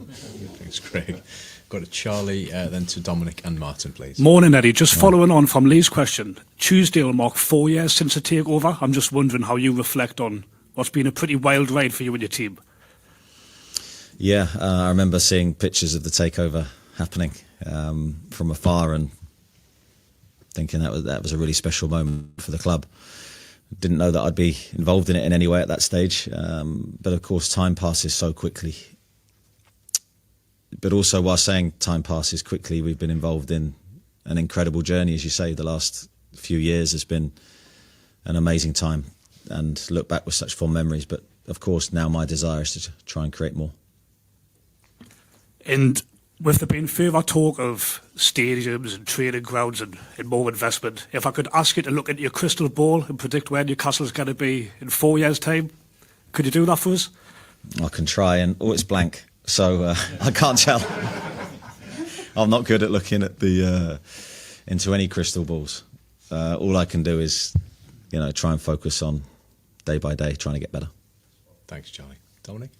Thanks, Craig. Go to Charlie, then to Dominic and Martin, please. Morning, Eddie. Just following on from Lee's question. Tuesday will mark 4 years since the takeover. I'm just wondering how you reflect on what's been a pretty wild ride for you and your team. Yeah, I remember seeing pictures of the takeover happening from afar and thinking that was a really special moment for the club. Didn't know that I'd be involved in it in any way at that stage, but of course time passes so quickly. But also, while saying time passes quickly, we've been involved in an incredible journey, as you say. The last few years has been an amazing time, and look back with such fond memories. But of course, now my desire is to try and create more. And with there being further talk of stadiums and training grounds and more investment, if I could ask you to look into your crystal ball and predict where Newcastle's going to be in 4 years' time, could you do that for us? I can try, and it's blank, so I can't tell. I'm not good at looking at into any crystal balls. All I can do is, try and focus on day by day, trying to get better. Thanks, Charlie. Dominic?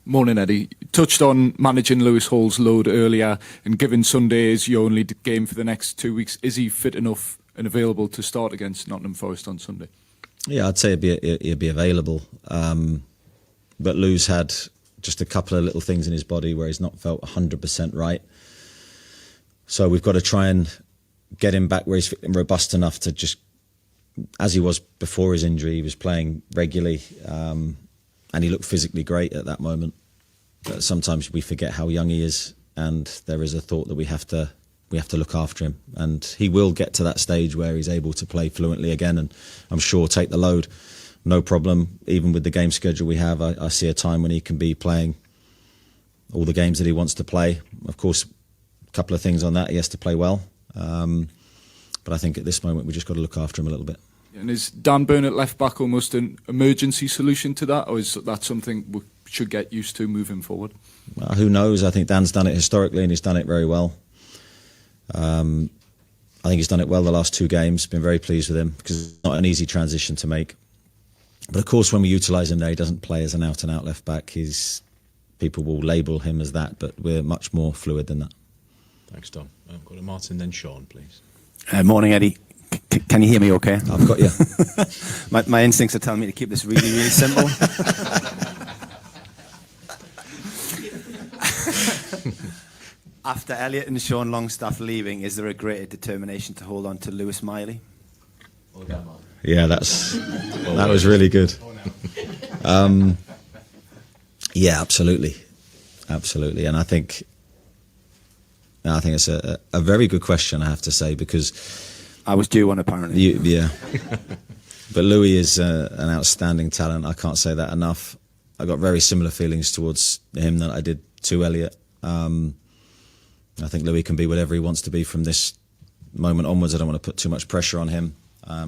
Morning, Eddie. Touched on managing Lewis Hall's load earlier, and given Sunday is your only game for the next 2 weeks, is he fit enough and available to start against Nottingham Forest on Sunday? Yeah, I'd say he'd be available. But Lou's had just a couple of little things in his body where he's not felt 100% right. So we've got to try and get him back where he's robust enough to just, as he was before his injury, he was playing regularly, and he looked physically great at that moment. But sometimes we forget how young he is, and there is a thought that we have to look after him, and he will get to that stage where he's able to play fluently again, and I'm sure take the load, no problem. Even with the game schedule we have, I see a time when he can be playing all the games that he wants to play. Of course, a couple of things on that. He has to play well. But I think at this moment, we just got to look after him a little bit. And is Dan Burn at left back almost an emergency solution to that, or is that something we should get used to moving forward? Who knows? I think Dan's done it historically, and he's done it very well. I think he's done it well the last 2 games. Been very pleased with him, because it's not an easy transition to make. But of course, when we utilise him there, he doesn't play as an out-and-out left back. People will label him as that, but we're much more fluid than that. Thanks, Dom. Go to Martin, then Sean, please. Morning, Eddie. Can you hear me okay? I've got you. my instincts are telling me to keep this really, really simple. After Elliot and Sean Longstaff leaving, is there a greater determination to hold on to Lewis Miley? Yeah, that was really good. Yeah, absolutely, and I think it's a very good question, I have to say, because I was due one apparently. Yeah, but Louis is an outstanding talent. I can't say that enough. I got very similar feelings towards him that I did to Elliot. I think Louis can be whatever he wants to be from this moment onwards. I don't want to put too much pressure on him.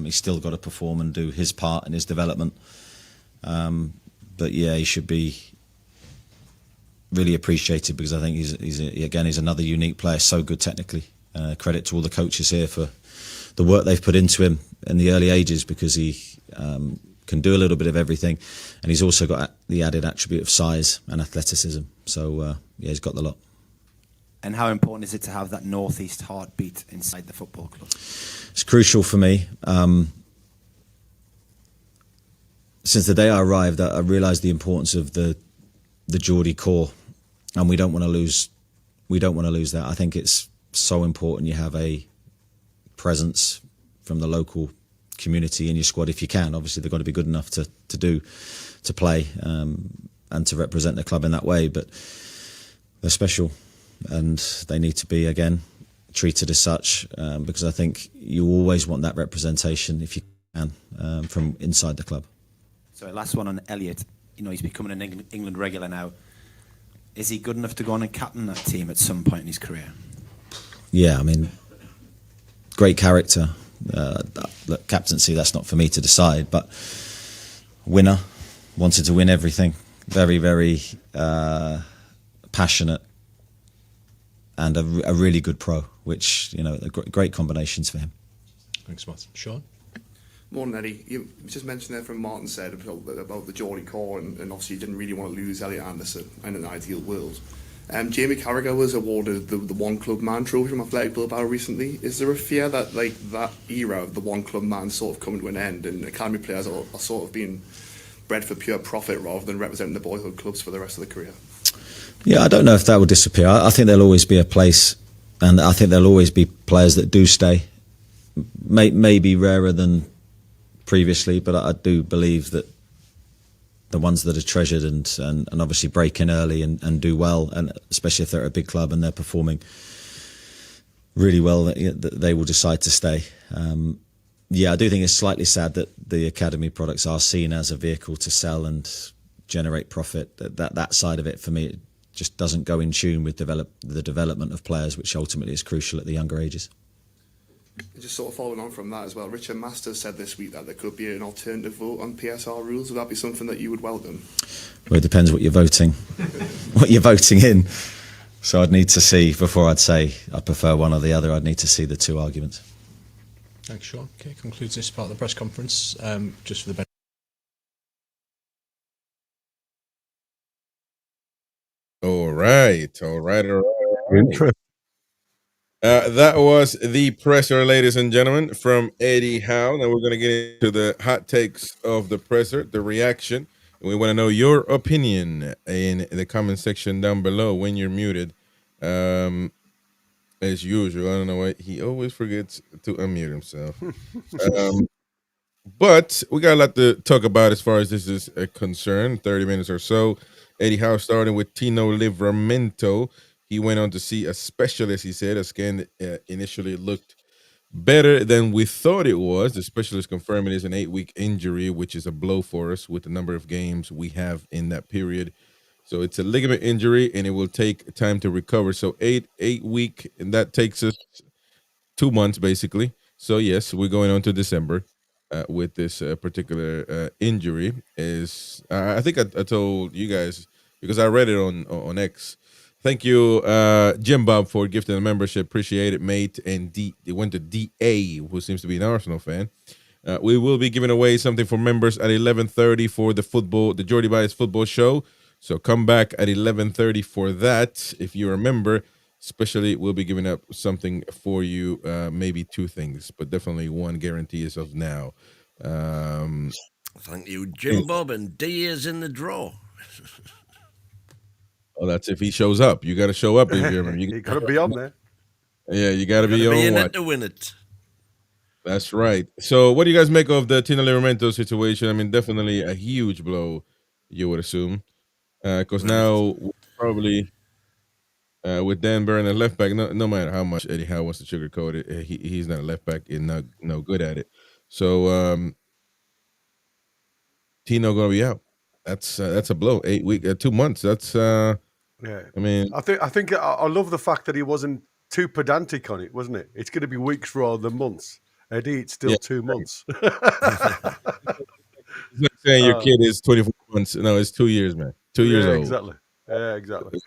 He's still got to perform and do his part in his development. But yeah, he should be really appreciated, because I think he's another unique player, so good technically. Credit to all the coaches here for the work they've put into him in the early ages, because he can do a little bit of everything, and he's also got the added attribute of size and athleticism. So yeah, he's got the lot. And how important is it to have that northeast heartbeat inside the football club? It's crucial for me. Since the day I arrived, I realised the importance of the Geordie core, and we don't want to lose. We don't want to lose that. I think it's so important you have a presence from the local community in your squad if you can. Obviously, they've got to be good enough to play and to represent the club in that way. But they're special, and they need to be again treated as such, because I think you always want that representation if you can from inside the club. So last one on Elliot. You know, he's becoming an England regular now. Is he good enough to go on and captain that team at some point in his career? Yeah, I mean, great character. Look, captaincy, that's not for me to decide, but winner, wanted to win everything. Very, very passionate, and a really good pro, which, you know, great combinations for him. Thanks, Martin. Sean? Morning, Eddie. You just mentioned there from Martin said about the Geordie core, and obviously you didn't really want to lose Elliot Anderson in an ideal world. Jamie Carragher was awarded the One Club Man trophy from Athletic Bilbao recently. Is there a fear that that era of the One Club Man sort of coming to an end, and academy players are sort of being bred for pure profit rather than representing the boyhood clubs for the rest of the career? Yeah, I don't know if that will disappear. I think there'll always be a place, and I think there'll always be players that do stay. Maybe rarer than previously, but I do believe that the ones that are treasured and obviously break in early and do well, and especially if they're at a big club and they're performing really well, that they will decide to stay. Yeah, I do think it's slightly sad that the academy products are seen as a vehicle to sell and generate profit. That side of it, for me, it just doesn't go in tune with the development of players, which ultimately is crucial at the younger ages. Just sort of following on from that as well, Richard Masters said this week that there could be an alternative vote on PSR rules. Would that be something that you would welcome? Well, it depends what you're voting in. So I'd need to see, before I'd say I prefer one or the other, I'd need to see the two arguments. Thanks, Sean. Okay, concludes this part of the press conference. Just for the benefit. All right. That was the presser, ladies and gentlemen, from Eddie Howe. Now we're going to get into the hot takes of the presser, the reaction. And we want to know your opinion in the comment section down below when you're muted. And as usual. I don't know why he always forgets to unmute himself. But we got a lot to talk about as far as this is concerned. 30 minutes or so. Eddie Howe starting with Tino Livramento. He went on to see a specialist, he said. A scan initially looked better than we thought it was. The specialist confirmed it is an 8-week injury, which is a blow for us with the number of games we have in that period. So it's a ligament injury, and it will take time to recover. So eight week, and that takes us 2 months basically. So yes, we're going on to December with this particular injury. Is I think I told you guys because I read it on X. Thank you, Jim Bob, for gifting the membership. Appreciate it, mate. And it went to DA, who seems to be an Arsenal fan. We will be giving away something for members at 11:30 for the Jordy Bias football show. So come back at 11:30 for that. If you remember, especially we'll be giving up something for you, maybe 2 things, but definitely one guarantee is of now. Thank you, Jim Bob, and D is in the draw. Oh, that's if he shows up. You got to show up. If you got to be on there. Yeah, you got to be on. In it to win it. That's right. So, what do you guys make of the Tino Livramento situation? I mean, definitely a huge blow, you would assume, because now probably with Dan Burn at left back, no matter how much Eddie Howe wants to sugarcoat it, he's not a left back and no good at it. So, Tino gonna be out. That's a blow. 8 weeks, 2 months. That's yeah. I mean, I think I love the fact that he wasn't too pedantic on it, wasn't it? It's going to be weeks rather than months. Eddie, it's still 2 months. It's like saying your kid is 24 months. No, it's 2 years, man. 2 years old. Exactly. Yeah, exactly.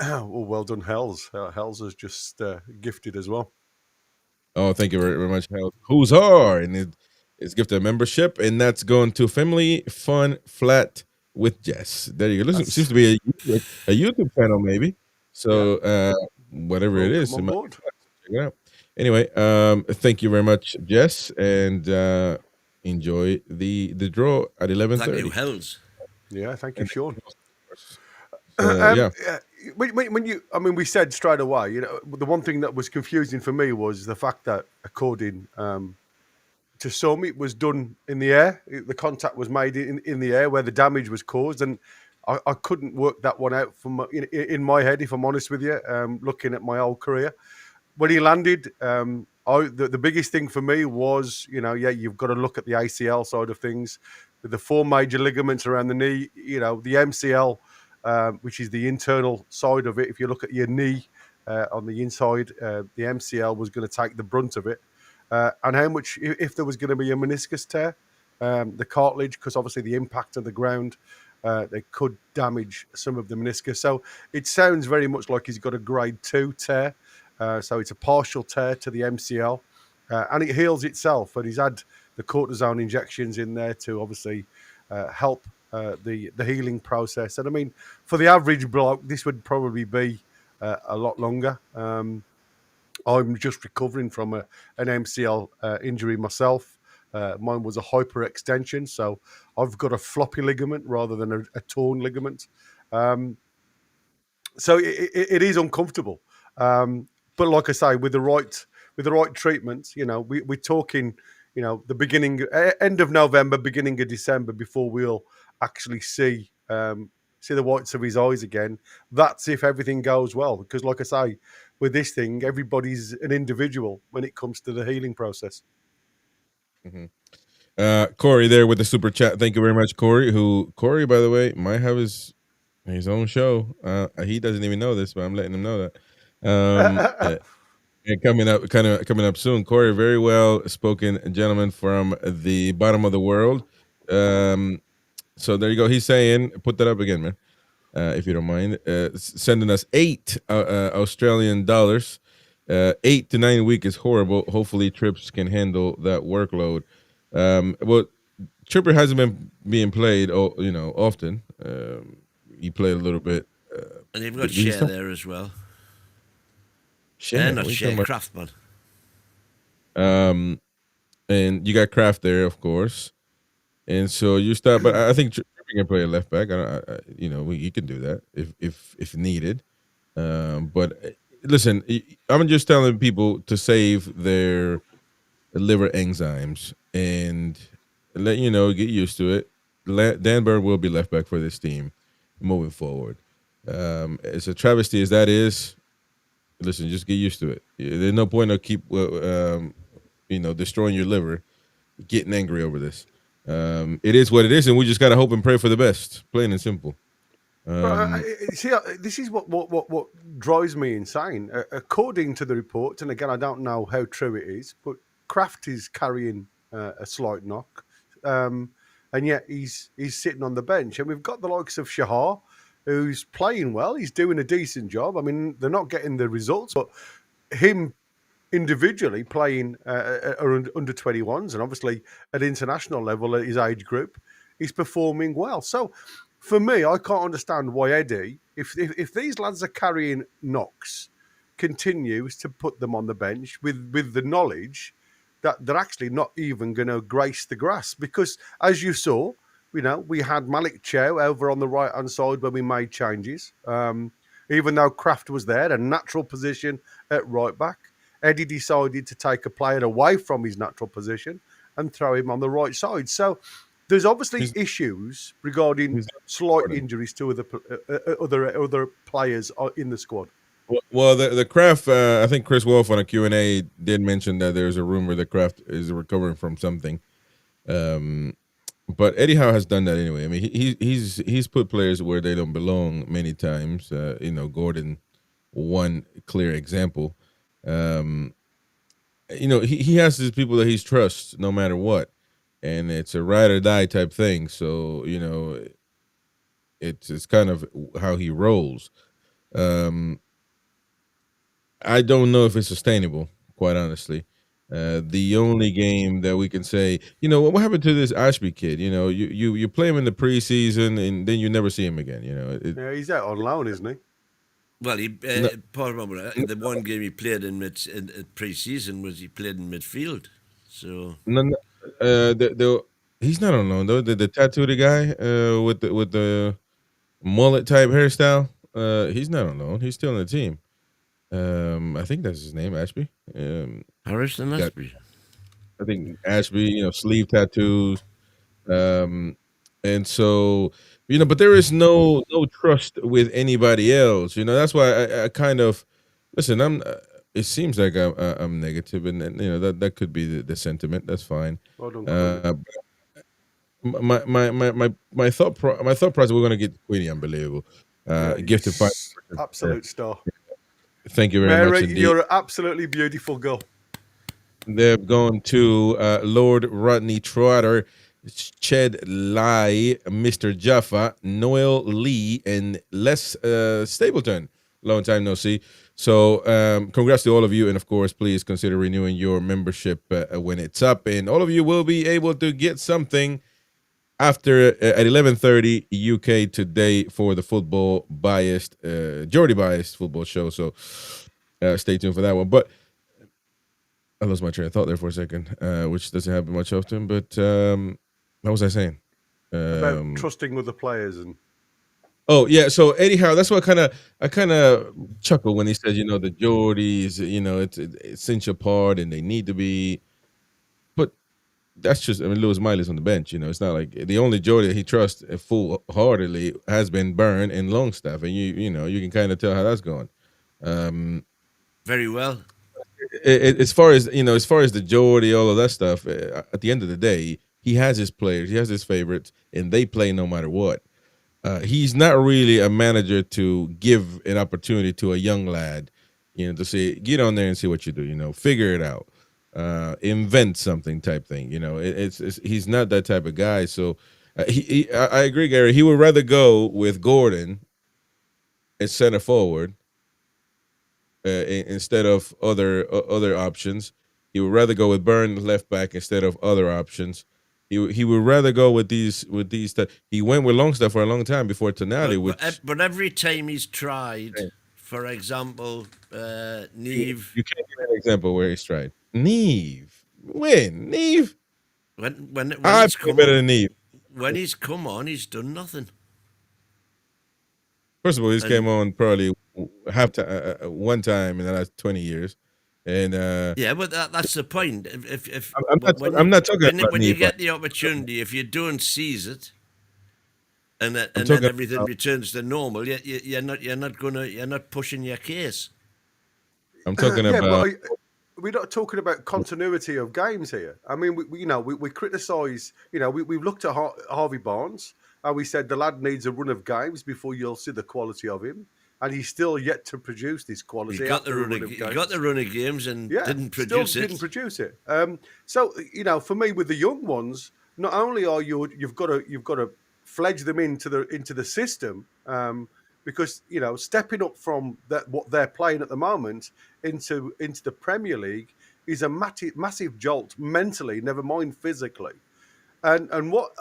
Well done, Hells. Hells is just gifted as well. Oh, thank you very much, Hells. Who's hard? And it's gifted a membership, and that's going to Family Fun Flat with Jess. There you go. Listen, seems to be a YouTube channel, maybe. So whatever it is, check it out. Anyway, thank you very much, Jess, and enjoy the draw at 11:30. Thank you, Hells. Yeah, thank you, Sean. Yeah. When we said straight away, the one thing that was confusing for me was the fact that, according to some, it was done in the air. The contact was made in the air where the damage was caused, and I couldn't work that one out from in my head, if I'm honest with you. Looking at my old career, when he landed, the biggest thing for me was, you've got to look at the ACL side of things, with the 4 major ligaments around the knee. The MCL, which is the internal side of it. If you look at your knee on the inside, the MCL was going to take the brunt of it. And how much, if there was going to be a meniscus tear, the cartilage, because obviously the impact of the ground, they could damage some of the meniscus. So it sounds very much like he's got a grade 2 tear. So it's a partial tear to the MCL, and it heals itself. And he's had the cortisone injections in there to obviously help the healing process. And I mean, for the average bloke, this would probably be a lot longer. I'm just recovering from an MCL injury myself. Mine was a hyperextension, so I've got a floppy ligament rather than a torn ligament. So it is uncomfortable. But like I say, with the right treatment, we're talking, the end of November, beginning of December, before we'll actually see the whites of his eyes again. That's if everything goes well, because like I say, with this thing, everybody's an individual when it comes to the healing process. Mm-hmm. Corey there with the super chat. Thank you very much, Corey. Corey, by the way, might have his own show. He doesn't even know this, but I'm letting him know that. And coming up soon. Corey, very well spoken gentleman from the bottom of the world. So there you go. He's saying, put that up again, man, if you don't mind. Sending us $8 Australian dollars. 8 to 9 weeks is horrible. Hopefully, Trips can handle that workload. Well, Tripper hasn't been being played, often. He played a little bit. And you've got Shea there as well. Shea, not Shea, Craftman. And you got Kraft there, of course. And so you start, but I think Tripper can play a left back. He can do that if needed. But listen, I'm just telling people to save their liver enzymes and let you know, get used to it. Dan Burn will be left back for this team moving forward. As a travesty as that is, listen, just get used to it. There's no point of keep destroying your liver, getting angry over this. It is what it is, and we just gotta hope and pray for the best, plain and simple. See, this is what drives me insane. According to the report, and again, I don't know how true it is, but Kraft is carrying a slight knock, and yet he's sitting on the bench. And we've got the likes of Shahar, who's playing well. He's doing a decent job. I mean, they're not getting the results, but him individually playing under 21s and obviously at international level at his age group, he's performing well. So for me, I can't understand why Eddie, if these lads are carrying knocks, continues to put them on the bench with the knowledge that they're actually not even going to grace the grass. Because as you saw, we had Malik Chow over on the right-hand side when we made changes. Even though Kraft was there, a natural position at right back, Eddie decided to take a player away from his natural position and throw him on the right side. So there's obviously issues regarding slight injuries to other players in the squad. Well, the Kraft, I think Chris Wolf on a Q&A did mention that there's a rumor that Kraft is recovering from something. But Eddie Howe has done that anyway. I mean, he's put players where they don't belong many times. Gordon, one clear example. He has these people that he trusts no matter what, and it's a ride or die type thing. So it's kind of how he rolls. I don't know if it's sustainable, quite honestly. The only game that we can say, what happened to this Ashby kid? You play him in the preseason and then you never see him again. Yeah, he's out on loan, isn't he? Well, the one game he played in pre-season was he played in midfield. So he's not on loan though. The tattooed guy with the mullet type hairstyle, he's not on loan. He's still on the team. I think that's his name, Ashby. Harrison Ashby. I think Ashby. Sleeve tattoos. And so, but there is no trust with anybody else. That's why I kind of listen. It seems like I'm negative, and that could be the sentiment. That's fine. Well done, my thought process. We're gonna get Queenie unbelievable. Gifted five. Absolute star. Thank you very much. Mary, indeed. you're an absolutely beautiful girl. They're going to Lord Rodney Trotter, Ched Lai, Mr. Jaffa, Noel Lee, and Les Stapleton. Long time no see. So congrats to all of you. And, of course, please consider renewing your membership when it's up. And all of you will be able to get something after at 11:30 UK today for the Geordie biased football show. So stay tuned for that one. But I lost my train of thought there for a second, which doesn't happen much often. But what was I saying? About trusting with the players and. Oh yeah, so anyhow, that's what I kind of chuckle when he says, the Geordies, it's cinch apart and they need to be. But that's just, Lewis Miley's on the bench. It's not like the only Geordie he trusts full-heartedly has been Byrne and Longstaff, and you can kind of tell how that's going. Very well. As far as the Geordie, all of that stuff, at the end of the day, he has his players, he has his favorites, and they play no matter what. He's not really a manager to give an opportunity to a young lad, to say, get on there and see what you do, figure it out, invent something type thing. He's not that type of guy. So I agree, Gary. He would rather go with Gordon at center forward instead of other options. He would rather go with Byrne left back instead of other options. He would rather go with these. He went with Longstaff for a long time before Tonali. But every time he's tried, for example, Neve. You can't give an example where he's tried. Neve. When? Neve? When I feel better than Neve. When he's come on, he's done nothing. First of all, he's came on probably one time in the last 20 years. And yeah, but that's the point. If I'm not talking about when me, you get but the opportunity, if you don't seize it, and then talking everything about- returns to normal, you're not pushing your case. I'm talking yeah, about. but we're not talking about continuity of games here. I mean, we criticise. We've looked at Harvey Barnes and we said the lad needs a run of games before you'll see the quality of him, and he's still yet to produce this quality. He got the run of games and didn't produce it. Didn't produce it. So for me, with the young ones, not only are you've got to fledge them into the system. Because stepping up from what they're playing at the moment into the Premier League is a massive jolt mentally, never mind physically. And what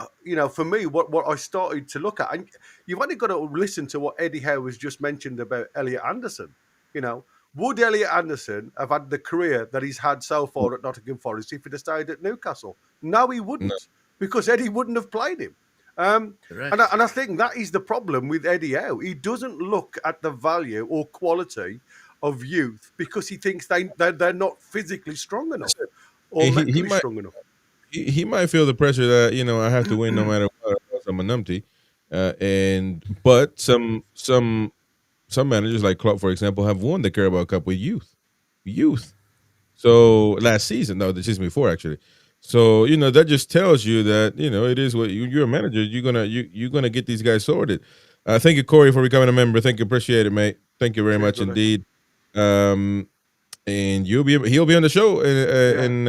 for me, what I started to look at, and you've only got to listen to what Eddie Howe has just mentioned about Elliot Anderson. Would Elliot Anderson have had the career that he's had so far at Nottingham Forest if he'd have stayed at Newcastle? No, he wouldn't, because Eddie wouldn't have played him. And I think that is the problem with Eddie Howe. He doesn't look at the value or quality of youth because he thinks they're not physically strong enough or mentally strong enough. He might feel the pressure that I have to win no matter what. I'm a numpty, but some managers like Klopp, for example, have won the Carabao Cup with youth. So last season, no, the season before actually. So that just tells you that it is what you're a manager. You're gonna get these guys sorted. Thank you, Corey, for becoming a member. Thank you, appreciate it, mate. Thank you very much indeed. And he'll be on the show in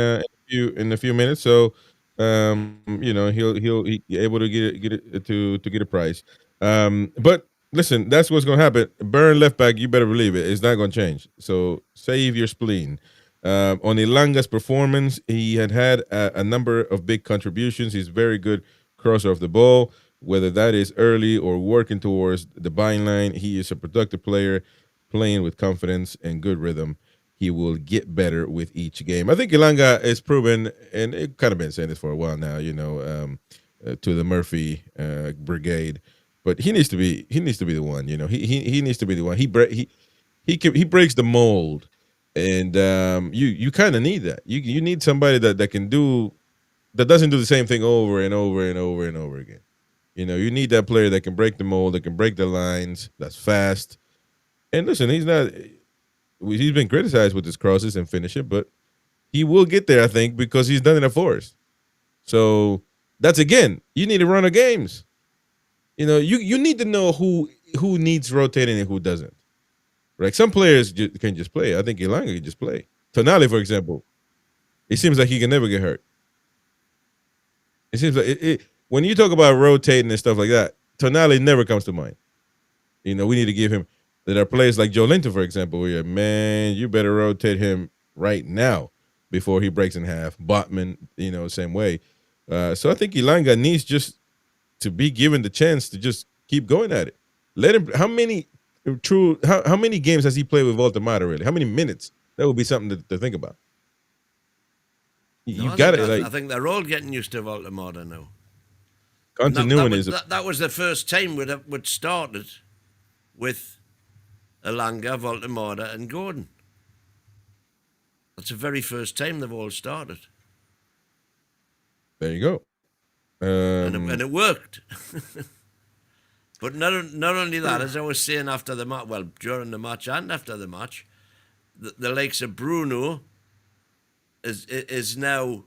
a few minutes. So he'll able to get it to get a prize. But listen, that's what's gonna happen. Burn left back, you better believe it. It's not gonna change. So save your spleen. On Ilanga's performance, he had a number of big contributions. He's very good crosser of the ball, whether that is early or working towards the byline. He is a productive player, playing with confidence and good rhythm. He will get better with each game. I think Ilanga is proven, and it kind of been saying this for a while now, to the Murphy brigade. But he needs to be the one. He needs to be the one. He breaks the mold. And you kind of need that. You need somebody that doesn't do the same thing over and over and over and over again. You need that player that can break the mold, that can break the lines, that's fast. And listen, he's been criticized with his crosses and finishing, but he will get there, I think, because he's done it at Forest. So that's again, you need to run of games. You need to know who needs rotating and who doesn't. Right, some players can just play. I think Ilanga can just play. Tonali, for example, it seems like he can never get hurt. It seems like when you talk about rotating and stuff like that, Tonali never comes to mind. We need to give him. There are players like Joe Linton, for example, where man, you better rotate him right now before he breaks in half. Botman, same way. So I think Ilanga needs just to be given the chance to just keep going at it. Let him. How many games has he played with Voltemata, really? How many minutes? That would be something to think about. You've got it. I think they're all getting used to Voltemata now. Continuity that was the first time we'd started with Ilanga, Voltemata, and Gordon. That's the very first time they've all started. There you go. And it worked. But not only that, as I was saying after the match, well, during the match and after the match, the likes of Bruno is now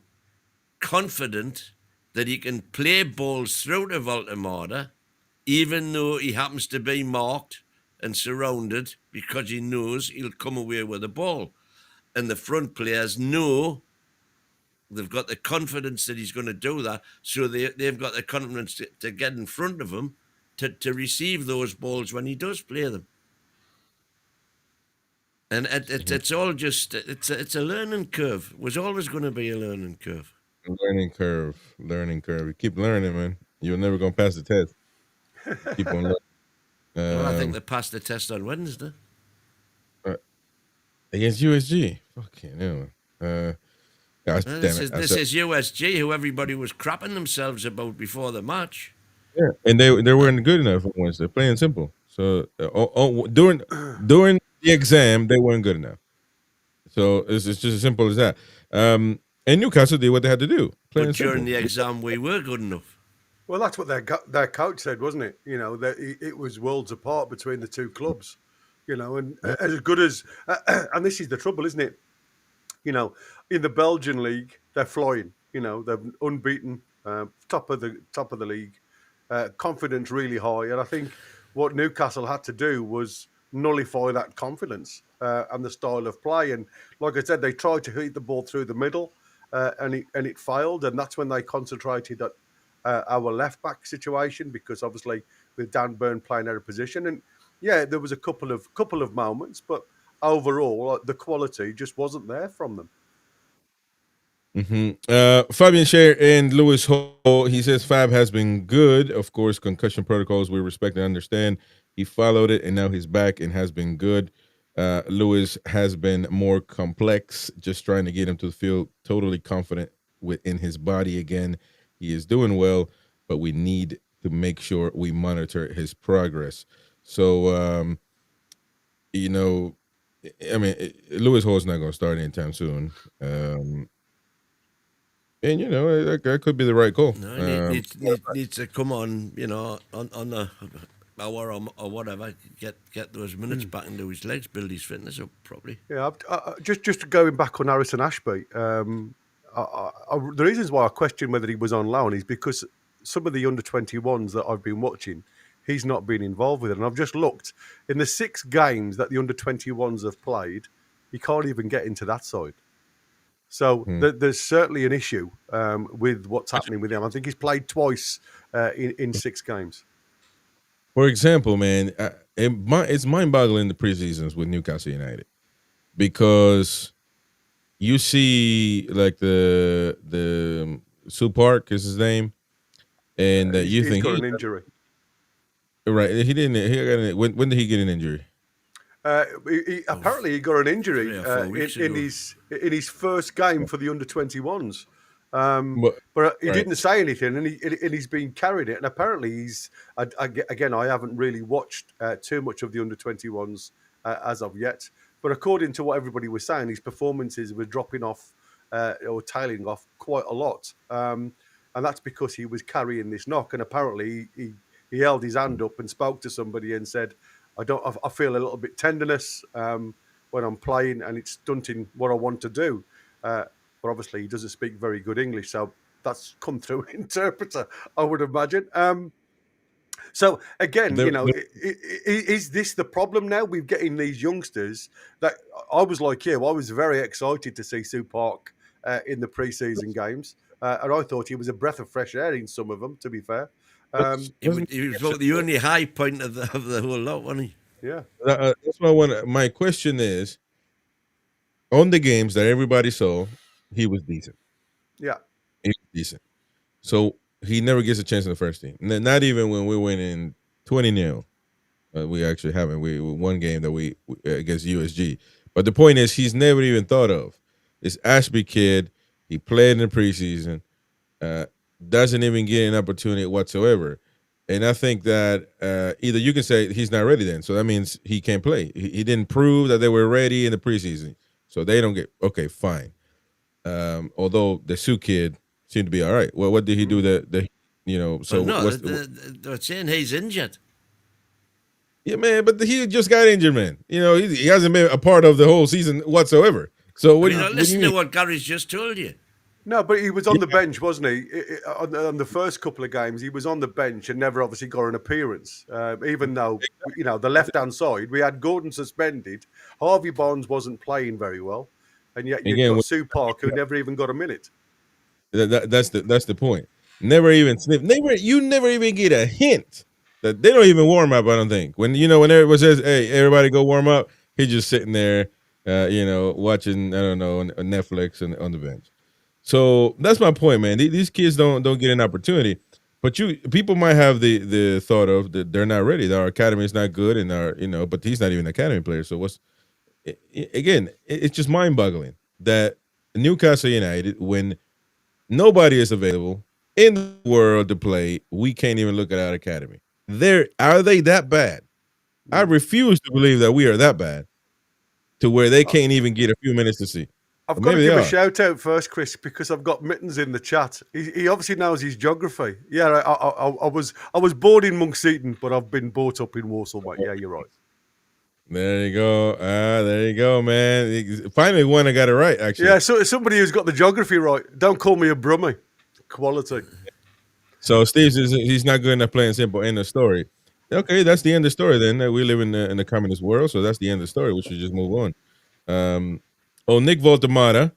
confident that he can play balls through to Voltemata, even though he happens to be marked and surrounded, because he knows he'll come away with the ball. And the front players know they've got the confidence that he's going to do that, so they've got the confidence to get in front of him to receive those balls when he does play them. And it's all just, it's a learning curve. It was always going to be a learning curve. Learning curve. You keep learning, man. You're never going to pass the test. Keep on learning. Well, I think they passed the test on Wednesday. Against USG. Fucking hell. This is USG, who everybody was crapping themselves about before the match. Yeah, and they weren't good enough on Wednesday. Plain and simple. So during the exam, they weren't good enough. So it's just as simple as that. And Newcastle did what they had to do. But during the exam, we were good enough. Well, that's what their coach said, wasn't it? You know, that it was worlds apart between the two clubs. You know, and as good as and this is the trouble, isn't it? You know, in the Belgian league, they're flying. You know, they're unbeaten, top of the league, confidence really high. And I think what Newcastle had to do was nullify that confidence and the style of play. And like I said, they tried to hit the ball through the middle, and it failed. And that's when they concentrated at our left back situation, because obviously with Dan Burn playing out of position, and yeah, there was a couple of moments, but overall the quality just wasn't there from them. Fabian Scher and Lewis Hall, he says Fab has been good. Of course, concussion protocols we respect and understand. He followed it, and now he's back and has been good. Lewis has been more complex, just trying to get him to feel totally confident within his body again. He is doing well, but we need to make sure we monitor his progress. So, you know, I mean, Lewis Hall's not going to start anytime soon. And you know that could be the right call. No, needs to come on, you know, on the hour or whatever. Get those minutes back into his legs, build his fitness up properly. Yeah, just going back on Harrison Ashby. The reasons why I question whether he was on loan is because some of the under-21s that I've been watching, he's not been involved with it. And I've just looked in the 6 games that the under-21s have played, he can't even get into that side. So there's certainly an issue with what's happening with him. I think he's played twice in 6 games. For example, man, it's mind-boggling the preseasons with Newcastle United, because you see like the Sue Park is his name, and you think he's got an injury. Right? He didn't. When did he get an injury? Apparently, he got an injury in his first game for the under-21s. But he didn't say anything, and he's been carried it. And apparently, he's again. I haven't really watched too much of the under-21s as of yet. But according to what everybody was saying, his performances were dropping off or tailing off quite a lot, and that's because he was carrying this knock. And apparently, he held his hand up and spoke to somebody and said, I feel a little bit tenderness when I'm playing, and it's stunting what I want to do. But obviously, he doesn't speak very good English, so that's come through an interpreter, I would imagine. So again, you know, is this the problem now? We're getting these youngsters that I was like you. I was very excited to see Sue Park in the pre-season games, and I thought he was a breath of fresh air in some of them. To be fair. He was the only high point of the whole lot, wasn't he? Yeah. That's what I want. My question is, on the games that everybody saw, he was decent. Yeah. He was decent. So he never gets a chance in the first team. Not even when we're winning 20-0. We actually haven't. We one game that we against USG. But the point is, he's never even thought of. This Ashby kid, he played in the preseason. Doesn't even get an opportunity whatsoever. And I think that either you can say he's not ready then. So that means he can't play. He didn't prove that they were ready in the preseason. So they don't get, okay, fine. Although the Sioux kid seemed to be all right. Well, what did he do that you know, so no, they're saying he's injured. Yeah, man, but he just got injured, man. You know, he hasn't been a part of the whole season whatsoever. So listen to what Gary's just told you. No, but he was on the bench, wasn't he? On the first couple of games, he was on the bench and never obviously got an appearance. Even though, you know, the left-hand side, we had Gordon suspended. Harvey Barnes wasn't playing very well. And yet you've got Sue Park, who never even got a minute. That's the point. Never even sniff. You never even get a hint that they don't even warm up, I don't think. When everyone says, hey, everybody go warm up, he's just sitting there, watching, I don't know, on Netflix and on the bench. So that's my point, man. These kids don't get an opportunity, but people might have the thought of that they're not ready. That our academy is not good, and but he's not even an academy player. So it's just mind-boggling that Newcastle United, when nobody is available in the world to play, we can't even look at our academy. Are they that bad? I refuse to believe that we are that bad to where they can't even get a few minutes to see. I've But got to maybe give they a are. shout out first, Chris, because I've got Mittens in the chat. He obviously knows his geography. Yeah, I was born in Monkston, but I've been brought up in Warsaw, mate. Yeah, you're right. There you go. There you go, man. Finally, one I got it right. Actually, Yeah, so somebody who's got the geography right. Don't call me a brummie. Quality. So Steve says he's not good enough playing simple. End of story. Okay, that's the end of the story. Then we live in the communist world, so that's the end of the story. We should just move on. Nick Voltemata.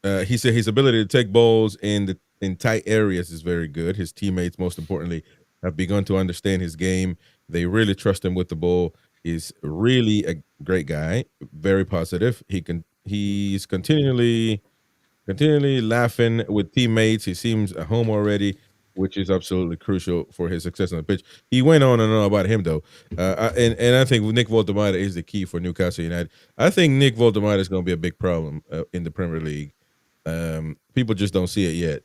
He said his ability to take balls in tight areas is very good. His teammates, most importantly, have begun to understand his game. They really trust him with the ball. He's really a great guy. Very positive. He's continually laughing with teammates. He seems at home already, which is absolutely crucial for his success on the pitch. He went on and on about him, though. And I think Nick Voltemata is the key for Newcastle United. I think Nick Voltemata is going to be a big problem in the Premier League. People just don't see it yet,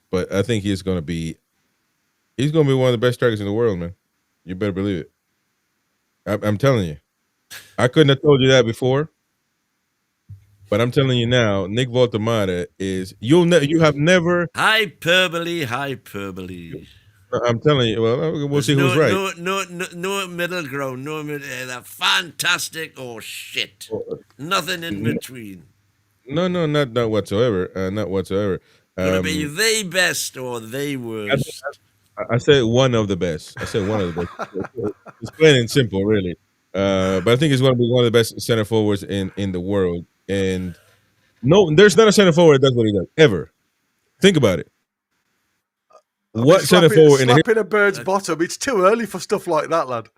but I think he's going to be one of the best strikers in the world, man. You better believe it. I'm telling you. I couldn't have told you that before. But I'm telling you now, Nick Voltemata is you have never hyperbole. I'm telling you. Well, we'll see who's right. No middle ground. No middle. Fantastic or shit. Nothing in between. No, not whatsoever. Not whatsoever. Gonna be the best or the worst. I said one of the best. I said one of the best. It's plain and simple, really. But I think he's going to be one of the best center forwards in the world. And no, there's not a center forward that does what he does ever. Think about it. What center forward slapping a bird's bottom? It's too early for stuff like that, lad.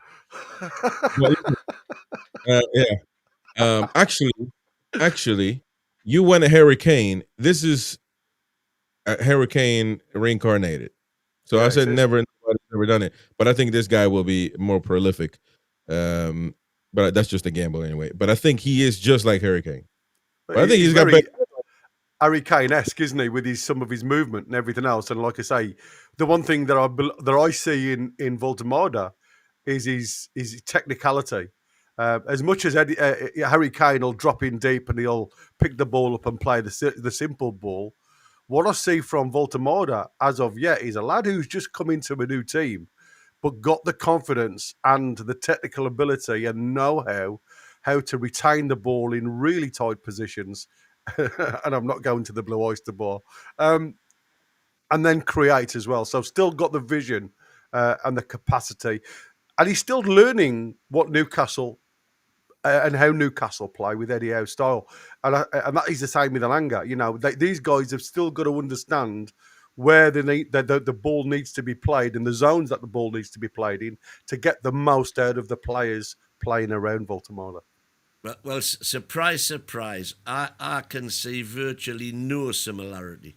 Yeah. Actually, you went a hurricane. This is a hurricane reincarnated. So I said nobody's never done it. But I think this guy will be more prolific. But that's just a gamble anyway. But I think he is just like Hurricane. But I think he's got better. Harry Kane-esque, isn't he, with some of his movement and everything else? And like I say, the one thing that I see in Voltemata is his technicality. As much as Harry Kane will drop in deep and he'll pick the ball up and play the simple ball, what I see from Voltemata as of yet is a lad who's just come into a new team, but got the confidence and the technical ability and know-how how to retain the ball in really tight positions. And I'm not going to the Blue Oyster Bar. And then create as well. So still got the vision and the capacity. And he's still learning what Newcastle and how Newcastle play with Eddie Howe's style. And that is the same with Elanga. These guys have still got to understand where the ball needs to be played and the zones that the ball needs to be played in to get the most out of the players playing around Voltemata. Well, surprise, surprise. I can see virtually no similarity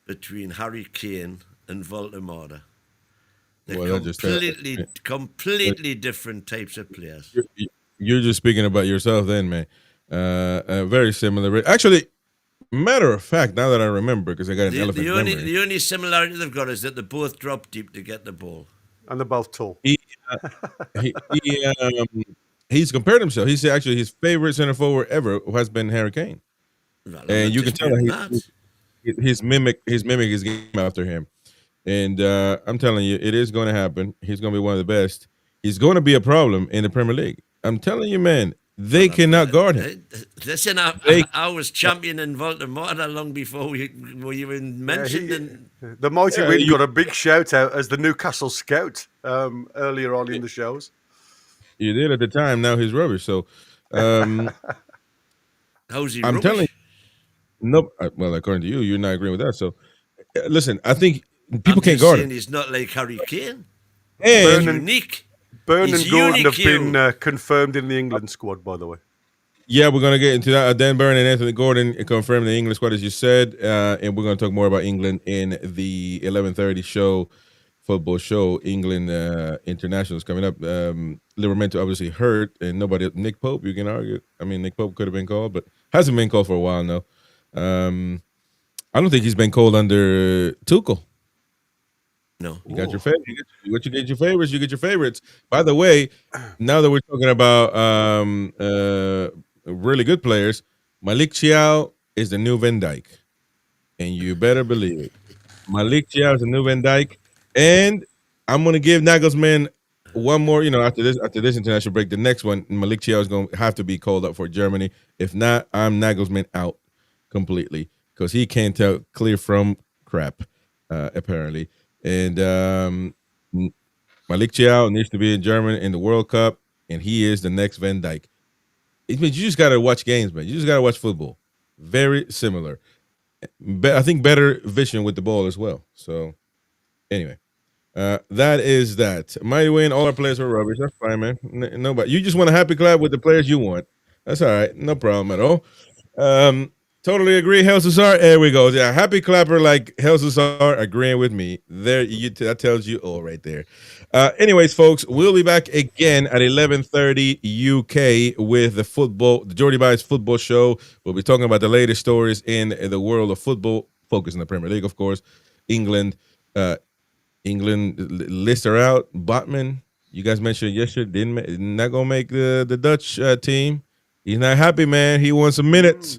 between Harry Kane and Voltemata. They're completely different types of players. You're just speaking about yourself then, man. Very similar. Actually, matter of fact, now that I remember, because I got an elephant memory. The only similarity they've got is that they both drop deep to get the ball. And they're both tall. He's compared himself. He said actually his favorite center forward ever has been Harry Kane. Well, and you can tell his mimic his game after him. And I'm telling you, it is going to happen. He's going to be one of the best. He's going to be a problem in the Premier League. I'm telling you, man, they cannot guard him. Listen, I was champion in Voltemata long before we even mentioned. The mighty Win got a big shout out as the Newcastle scout earlier on in the shows. You did at the time. Now he's rubbish. So, how's he? I'm rubbish? telling you, nope. Well, according to you, you're not agreeing with that. So, listen, I think people can't guard him. He's not like Harry Kane. And unique. Burn and Gordon have unique. been confirmed in the England squad, by the way. Yeah, we're going to get into that. Dan Burn and Anthony Gordon confirmed the England squad, as you said. And we're going to talk more about England in the 11:30 show, football show. England International is coming up. Livramento obviously hurt, and Nick Pope, you can argue. I mean, Nick Pope could have been called, but hasn't been called for a while now. I don't think he's been called under Tuchel. No. You got your favorite. You get your favorites. You get your favorites. By the way, now that we're talking about really good players, Malik Chiao is the new Van Dijk, and you better believe it. Malik Chiao is the new Van Dijk, and I'm gonna give Nagelsmann one more. After this international break, the next one, Malik Chiao is gonna have to be called up for Germany. If not, I'm Nagelsmann out completely because he can't tell clear from crap, apparently. And Malik Chiao needs to be in Germany in the World Cup, and he is the next Van Dijk. It means you just got to watch games, man. You just got to watch football. Very similar. I think better vision with the ball as well. So, anyway, that is that. Mighty win. All our players were rubbish. That's fine, man. Nobody. You just want a happy clap with the players you want. That's all right. No problem at all. Totally agree, Hell Cesar. There we go. Yeah, happy clapper like Hell Cesar agreeing with me. There, that tells you all right there. Anyways, folks, we'll be back again at 11:30 UK with the Jordy Bias Football Show. We'll be talking about the latest stories in the world of football, focus on the Premier League, of course. England lists are out. Botman, you guys mentioned yesterday, not gonna make the Dutch team. He's not happy, man. He wants some minutes.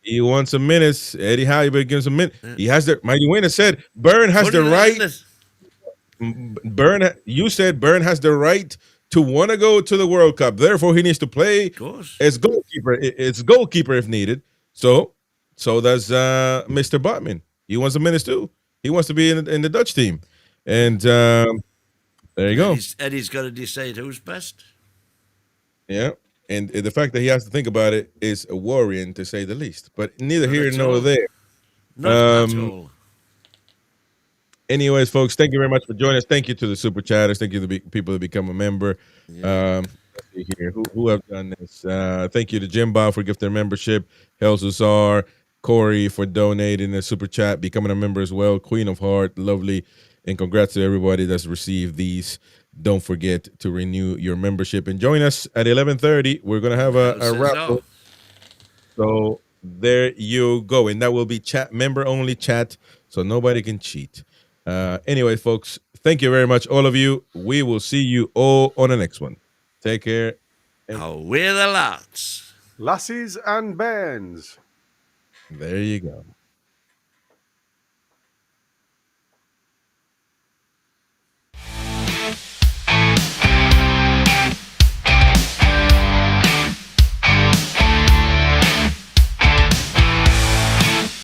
He wants some minutes. Eddie Howe, you better give him some minutes. He has the Mighty Winner said Byrne has the right. You said Byrne has the right to want to go to the World Cup. Therefore, he needs to play as goalkeeper. It's goalkeeper if needed. So does Mr. Botman. He wants some minutes too. He wants to be in the Dutch team. And there you go. Eddie's got to decide who's best. Yeah. And the fact that he has to think about it is worrying, to say the least. But neither here nor there. Not at all. Anyways, folks, thank you very much for joining us. Thank you to the super chatters. Thank you to the people that become a member. Let's see here. Who have done this? Thank you to Jimbo for gifting membership. Hel Cesar, Corey for donating a super chat, becoming a member as well. Queen of Heart, lovely. And congrats to everybody that's received these. Don't forget to renew your membership and join us at 11:30. We're gonna have a raffle. So there you go, and that will be member only chat, so nobody can cheat. Anyway, folks, thank you very much, all of you. We will see you all on the next one. Take care. We're the lads, lassies and bands. There you go.